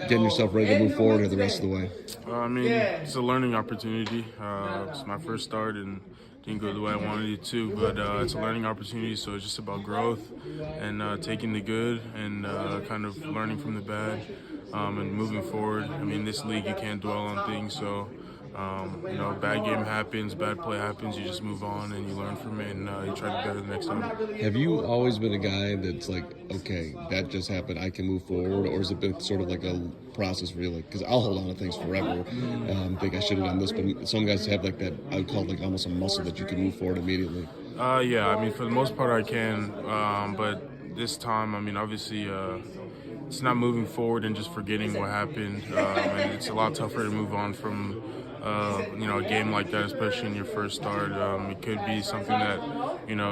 getting yourself ready to move forward here the rest of the way. It's a learning opportunity. It's my first start and didn't go the way I wanted it to, but it's a learning opportunity, so it's just about growth and taking the good and kind of learning from the bad and moving forward. This league, you can't dwell on things, so bad game happens, bad play happens, you just move on and you learn from it and you try to be better the next time. Have you always been a guy that's like, okay, that just happened, I can move forward, or has it been sort of like a process for you? Like, because I'll hold on to things forever, think I should have done this, but some guys have like that, I would call it like almost a muscle that you can move forward immediately. For the most part I can, but this time, obviously it's not moving forward and just forgetting what happened, and it's a lot tougher to move on from a game like that, especially in your first start. It could be something that,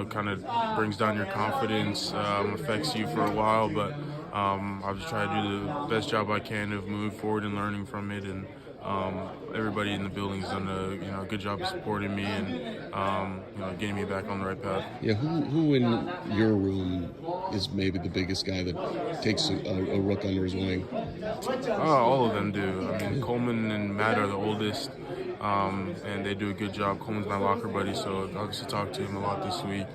kind of brings down your confidence, affects you for a while, but I'll just try to do the best job I can of moving forward and learning from it, and everybody in the building has done a good job of supporting me and getting me back on the right path. Yeah, who in your room is maybe the biggest guy that takes a rook under his wing? All of them do. Coleman and Matt are the oldest. and they do a good job. Coleman's my locker buddy, so obviously talked to him a lot this week.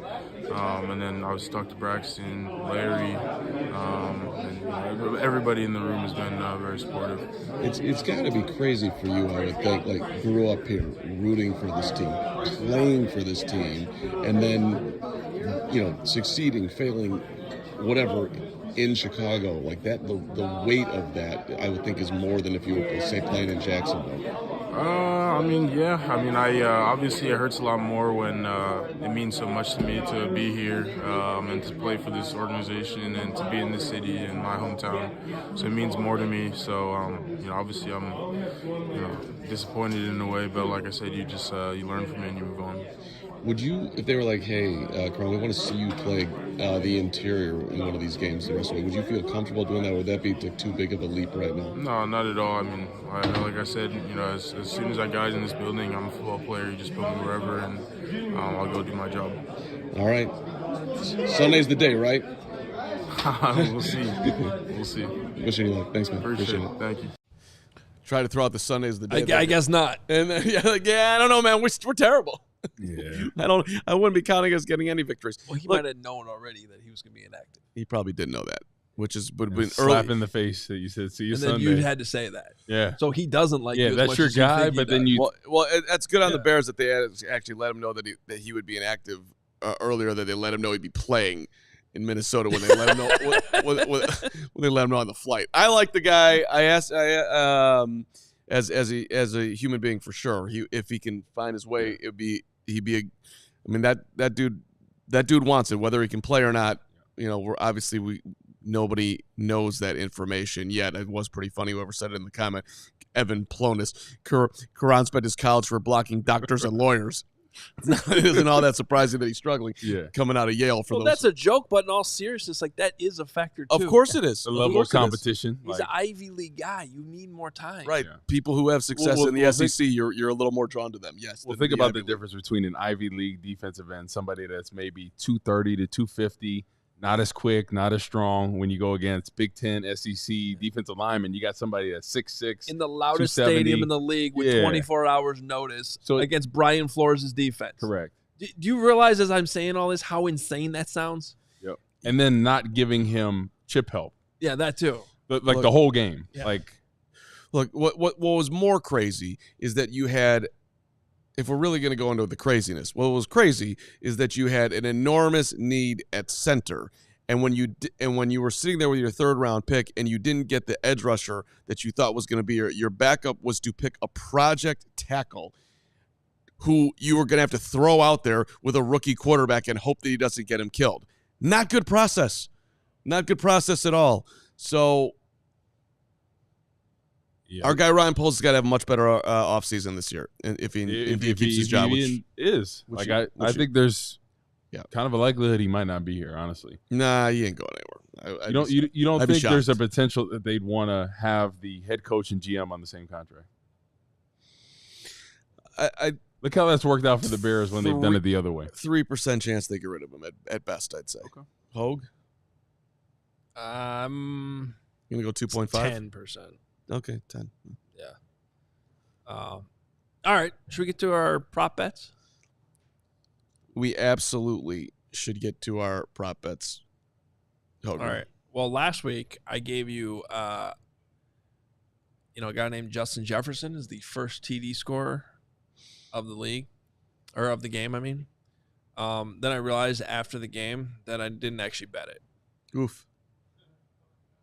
And then obviously talked to Braxton, Larry, and everybody in the room has been very supportive. It's got to be crazy for you, I would think. Like, grew up here, rooting for this team, playing for this team, and then, succeeding, failing, whatever, in Chicago. Like that, the weight of that, I would think, is more than if you were, say, playing in Jacksonville. Obviously it hurts a lot more when it means so much to me to be here and to play for this organization and to be in this city in my hometown. So it means more to me. So, obviously I'm, disappointed in a way, but like I said, you just, you learn from it and you move on. Would you, if they were like, hey, Carman, we want to see you play the interior in one of these games the rest of the way, would you feel comfortable doing that, or would that be too big of a leap right now? No, not at all. I mean, like I said, as soon as I got in this building, I'm a football player. You just put me wherever, and I'll go do my job. All right. Sunday's the day, right? We'll see. We'll see. Wishing you luck. Thanks, man. Appreciate it. Thank you. Try to throw out the Sundays the day. I guess not. And I don't know, man. We're terrible. Yeah. I wouldn't be counting us getting any victories. Well, he might have known already that he was going to be inactive. He probably didn't know that, which would have been slap early. in the face that you said, see you And Sunday. then you had to say that. Yeah. So he doesn't like you as that's much your as you guy, think he but then does. you Well, that's good on the Bears that they actually let him know that he would be inactive earlier. That they let him know he'd be playing in Minnesota when they let him know when they let him know on the flight. I like the guy. As a human being for sure. If he can find his way, he'd be a. I mean that dude wants it, whether he can play or not. Nobody knows that information yet. It was pretty funny. Whoever said it in the comment, Evan Plonis. Karan spent his college for blocking doctors and lawyers. It isn't all that surprising that he's struggling. Coming out of Yale for those. That's a joke, but in all seriousness, like that is a factor too. Of course it is. the level of competition. He's an Ivy League guy. You need more time. Right. Yeah. People who have success in the well, SEC, you're a little more drawn to them. Yes. Well, think about the difference between an Ivy League defensive end, somebody that's maybe 230 to 250, not as quick, not as strong. When you go against Big Ten, SEC defensive linemen, you got somebody that's 6'6", In the loudest 270. stadium in the league with 24 hours notice against Brian Flores' defense. Correct. Do you realize as I'm saying all this how insane that sounds? Yep. And then not giving him chip help. Yeah, that too. But the whole game. Yeah. Look, what was more crazy is that you had, if we're really going to go into the craziness, what was crazy is that you had an enormous need at center, and when you were sitting there with your third round pick and you didn't get the edge rusher that you thought was going to be your backup, was to pick a project tackle who you were going to have to throw out there with a rookie quarterback and hope that he doesn't get him killed. Not good process. Not good process at all. So our guy Ryan Poles has got to have a much better offseason this year if he keeps his job. I think there's kind of a likelihood he might not be here, honestly. Nah, he ain't going anywhere. You don't I'd be think there's a shocked. potential that they'd want to have the head coach and GM on the same contract? Look how that's worked out for the Bears when they've done it the other way. 3% chance they get rid of him at best, I'd say. Okay. Hoge? I'm You're going to go 2.5? 10%. Okay, 10. Yeah. All right. Should we get to our prop bets? We absolutely should get to our prop bets. Hoge. All right. Well, last week I gave you, a guy named Justin Jefferson is the first TD scorer of the league, or of the game, I mean. Then I realized after the game that I didn't actually bet it. Oof.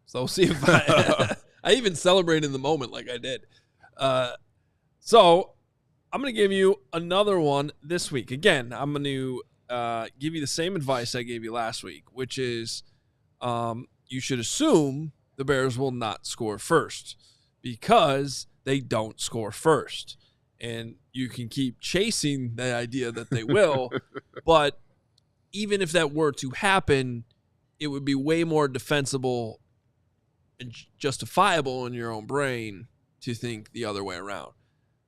So we'll see if I even celebrated in the moment like I did. So I'm going to give you another one this week. Again, I'm going to give you the same advice I gave you last week, which is you should assume the Bears will not score first because they don't score first. And you can keep chasing the idea that they will, but even if that were to happen, it would be way more defensible and justifiable in your own brain to think the other way around.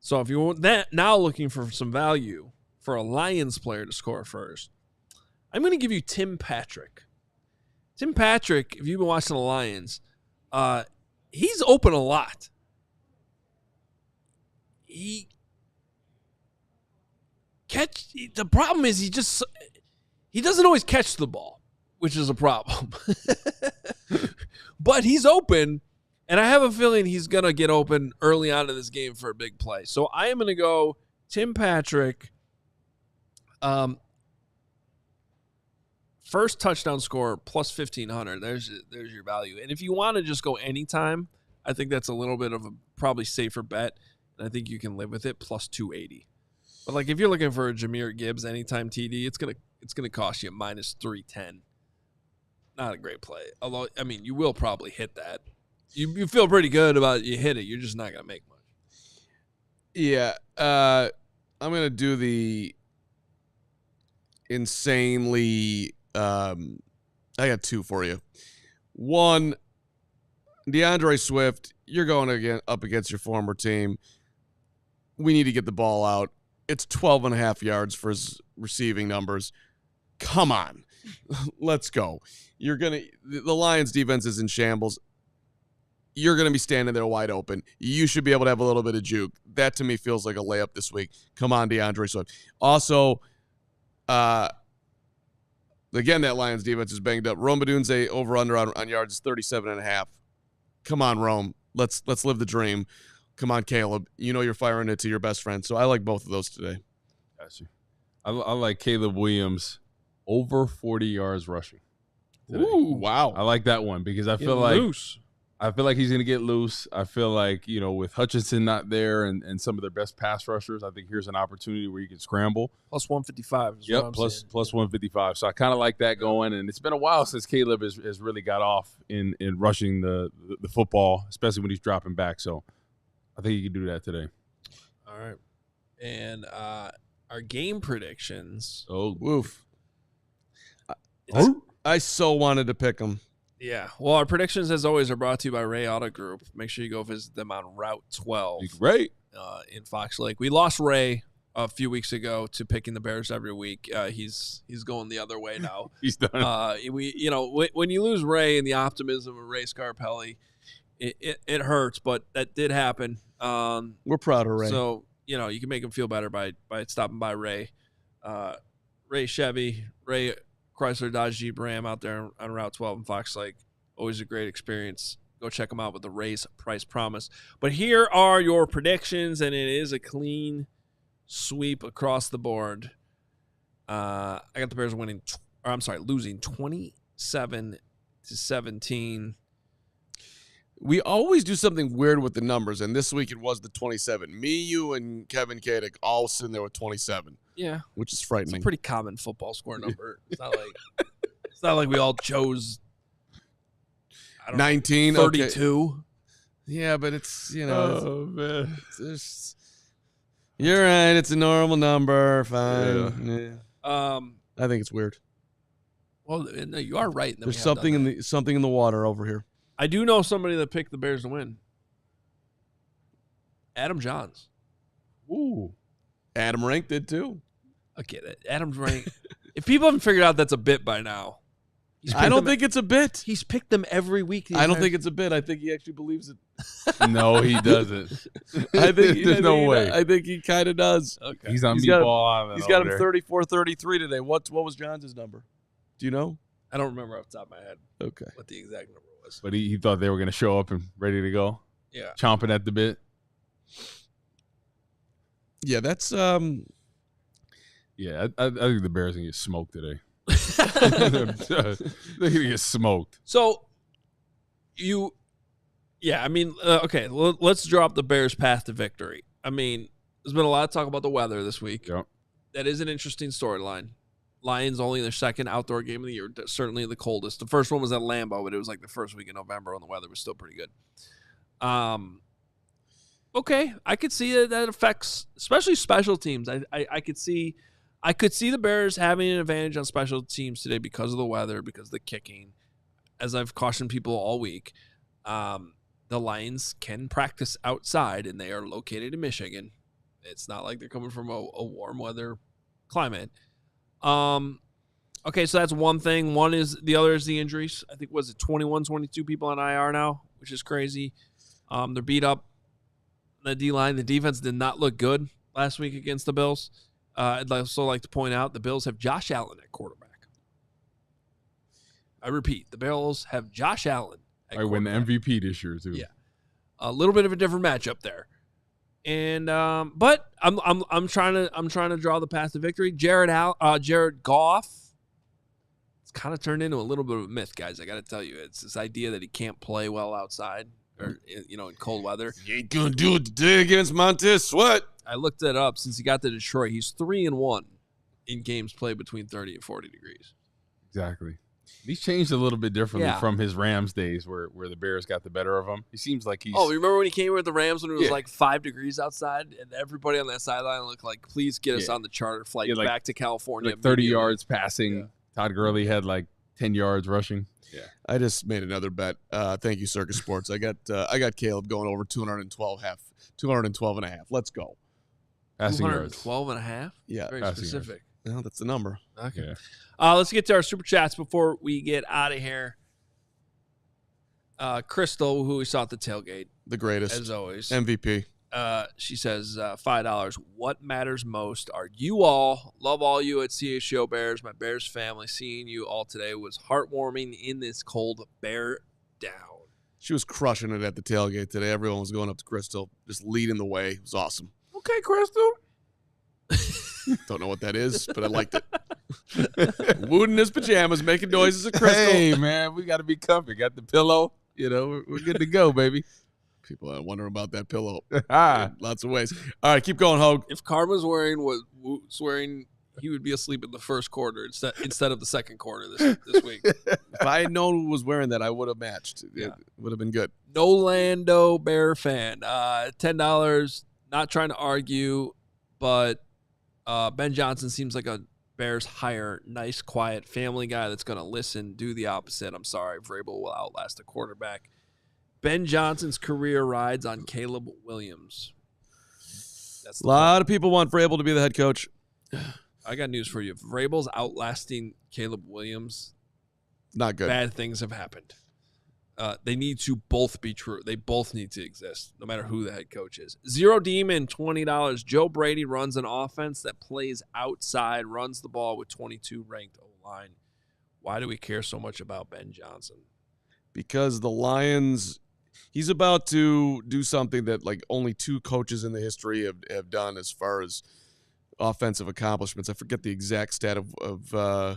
So if you want that, now looking for some value for a Lions player to score first, I'm going to give you Tim Patrick. Tim Patrick, if you've been watching the Lions, he's open a lot. The problem is he doesn't always catch the ball, which is a problem. But he's open, and I have a feeling he's going to get open early on in this game for a big play. So I am going to go Tim Patrick, first touchdown score plus 1,500. There's your value. And if you want to just go anytime, I think that's a little bit of a probably safer bet, and I think you can live with it plus 280. But like if you're looking for a Jahmyr Gibbs anytime TD, it's gonna cost you minus 310. Not a great play. Although I mean you will probably hit that. You feel pretty good about you hit it. You're just not gonna make much. Yeah, I'm gonna do the insanely. I got two for you. One, DeAndre Swift. You're going up against your former team. We need to get the ball out. It's 12.5 yards for his receiving numbers. Come on. Let's go. The Lions defense is in shambles. You're going to be standing there wide open. You should be able to have a little bit of juke. That to me feels like a layup this week. Come on, DeAndre Swift. Also, again, that Lions defense is banged up. Rome Odunze over-under on yards is 37.5. Come on, Rome. Let's live the dream. Come on, Caleb. You know you're firing it to your best friend. So I like both of those today. Gotcha. I like Caleb Williams over 40 yards rushing today. Ooh, wow. I like that one because I feel like he's going to get loose. I feel like, with Hutchinson not there and some of their best pass rushers, I think here's an opportunity where you can scramble. Plus 155. Yep, plus 155. So I kind of like that going. And it's been a while since Caleb has really got off in rushing the football, especially when he's dropping back. So I think you can do that today. All right. And our game predictions. Oh, woof. I so wanted to pick them. Yeah. Well, our predictions, as always, are brought to you by Ray Auto Group. Make sure you go visit them on Route 12 in Fox Lake. We lost Ray a few weeks ago to picking the Bears every week. He's going the other way now. He's done. When you lose Ray and the optimism of Ray Scarpelli, it hurts, but that did happen. We're proud of Ray. So, you can make him feel better by stopping by Ray. Ray Chevy, Ray Chrysler Dodge Jeep Ram out there on Route 12 in Fox Lake. Always a great experience. Go check them out with the Ray's Price Promise. But here are your predictions, and it is a clean sweep across the board. I got the Bears losing 27-17. We always do something weird with the numbers, and this week it was the 27. Me, you, and Kevin Kadick all sitting there with 27. Yeah, which is frightening. It's a pretty common football score number. It's not like we all chose 19, 32. Okay. Yeah, but it's Oh man, you're right. It's a normal number. Fine. Yeah. I think it's weird. Well, no, you are right. There's something in the water over here. I do know somebody that picked the Bears to win. Adam Johns. Ooh. Adam Rank did too. Okay, Adam's Rank. If people haven't figured out that's a bit by now. I don't think it's a bit. He's picked them every week. I don't think it's a bit. I think he actually believes it. No, he doesn't. There's no way. I think he kind of does. Okay. He's on Meatball Island. He's got him 34-33 today. What was Johns' number? Do you know? I don't remember off the top of my head. Okay. What the exact number was. But he thought they were going to show up and ready to go. Yeah. Chomping at the bit. Yeah, that's Yeah, I think the Bears are going to get smoked today. They're going to get smoked. So, okay, let's drop the Bears' path to victory. I mean, there's been a lot of talk about the weather this week. Yep. That is an interesting storyline. Lions only their second outdoor game of the year, certainly the coldest. The first one was at Lambeau, but it was like the first week in November when the weather was still pretty good. Okay, I could see that affects, especially special teams. I could see the Bears having an advantage on special teams today because of the weather, because of the kicking. As I've cautioned people all week, the Lions can practice outside, and they are located in Michigan. It's not like they're coming from a warm weather climate. Okay, so that's one thing. The other is the injuries. I think, was it 21, 22 people on IR now, which is crazy. They're beat up. The D-line, the defense did not look good last week against the Bills. I'd also like to point out the Bills have Josh Allen at quarterback. I repeat, the Bills have Josh Allen at I win the quarterback. MVP this year too. Yeah. A little bit of a different matchup there. And but I'm trying to draw the path to victory. Jared Goff. It's kind of turned into a little bit of a myth, guys. I got to tell you, it's this idea that he can't play well outside or in cold weather. You ain't gonna do it today against Montez Sweat. I looked that up. Since he got to Detroit, he's 3-1 in games played between 30 and 40 degrees. Exactly. He's changed a little bit differently Yeah. from his Rams days where the Bears got the better of him. He seems like he's... Oh, you remember when he came with the Rams when it was Yeah. like 5 degrees outside and everybody on that sideline looked like, please get us Yeah. on the charter flight Yeah, like- back to California. like 30 immediately. yards passing. Yeah. Todd Gurley had like 10 yards rushing. I just made another bet. Thank you, Circus Sports. I got Caleb going over 212 and a half. Let's go. Passing yards. 212 and a half? Yeah. Very Passing specific. Well, that's the number. Okay. Yeah. Let's get to our super chats before we get out of here. Crystal, who we saw at the tailgate, The greatest. as always. MVP. She says, $5. What matters most are you all. Love all you at CHGO Bears. My Bears family. Seeing you all today was heartwarming in this cold. Bear down. She was crushing it at the tailgate today. Everyone was going up to Crystal, just leading the way. It was awesome. Okay, Crystal. Don't know what that is, but I liked it. Wood in his pajamas, making noises at Crystal. Hey, man, we got to be comfy. Got the pillow. We're good to go, baby. People are wondering about that pillow. Ah. Lots of ways. All right, keep going, Hoge. If Carman's wearing what Woot's wearing, he would be asleep in the first quarter instead of the second quarter this week. If I had known who was wearing that, I would have matched. Yeah. It would have been good. Nolando Bear fan. $10. Not trying to argue, but Ben Johnson seems like a Bears hire, nice, quiet family guy that's going to listen, do the opposite. I'm sorry, Vrabel will outlast a quarterback. Ben Johnson's career rides on Caleb Williams. That's A lot of people want Vrabel to be the head coach. I got news for you. If Vrabel's outlasting Caleb Williams, Not good. bad things have happened. They need to both be true. They both need to exist, no matter who the head coach is. Zero Demon, $20. Joe Brady runs an offense that plays outside, runs the ball with 22 ranked O-line. Why do we care so much about Ben Johnson? Because the Lions, he's about to do something that like only 2 coaches in the history have done as far as offensive accomplishments. I forget the exact stat of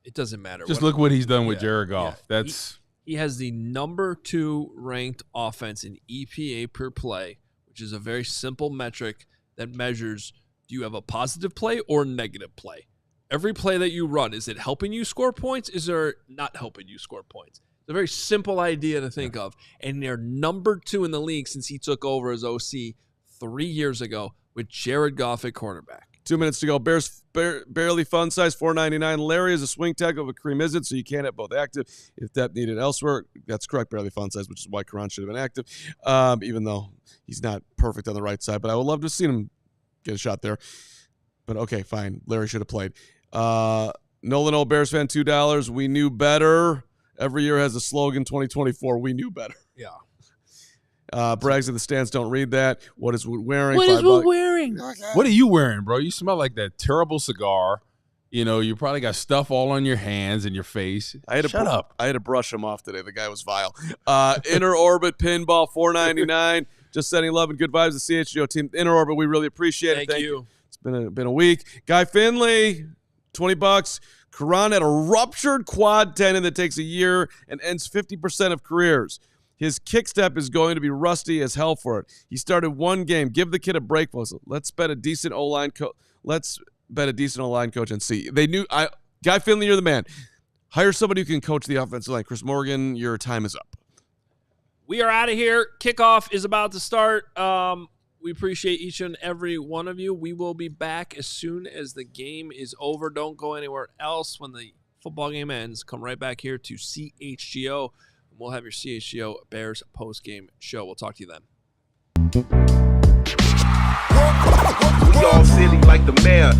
It doesn't matter. Just look what he's done with Yeah, Jared Goff. yeah. That's He has the number 2 ranked offense in EPA per play, which is a very simple metric that measures, do you have a positive play or negative play? Every play that you run, is it helping you score points? Is it not helping you score points? It's a very simple idea to think of. And they're number 2 in the league since he took over as OC 3 years ago with Jared Goff at quarterback. 2 minutes to go. Bears barely fun size, $4.99. Larry is a swing tackle, but Kareem isn't, so you can't have both active if depth needed elsewhere. That's correct, barely fun size, which is why Karan should have been active, even though he's not perfect on the right side. But I would love to have seen him get a shot there. But okay, fine. Larry should have played. Nolan O. Bears fan, $2. We knew better. Every year has a slogan, 2024, we knew better. Yeah. Brags in the stands, don't read that. What is Wood wearing? What is $5. Wood wearing? what are you wearing, bro? You smell like that terrible cigar. You probably got stuff all on your hands and your face. Shut up. I had to brush him off today. The guy was vile. Inner Orbit Pinball, $4.99. Just sending love and good vibes to the CHGO team. Inner Orbit, we really appreciate it. Thank you. It's been a week. Guy Finley, $20. Karan had a ruptured quad tendon that takes a year and ends 50% of careers. His kick step is going to be rusty as hell for it. He started one game. Give the kid a break. Let's bet a decent O-line coach. Let's bet a decent O-line coach and see. Guy Finley, you're the man. Hire somebody who can coach the offensive line. Chris Morgan, your time is up. We are out of here. Kickoff is about to start. We appreciate each and every one of you. We will be back as soon as the game is over. Don't go anywhere else. When the football game ends, come right back here to CHGO. We'll have your CHGO Bears post-game show. We'll talk to you then. We all silly like the mayor.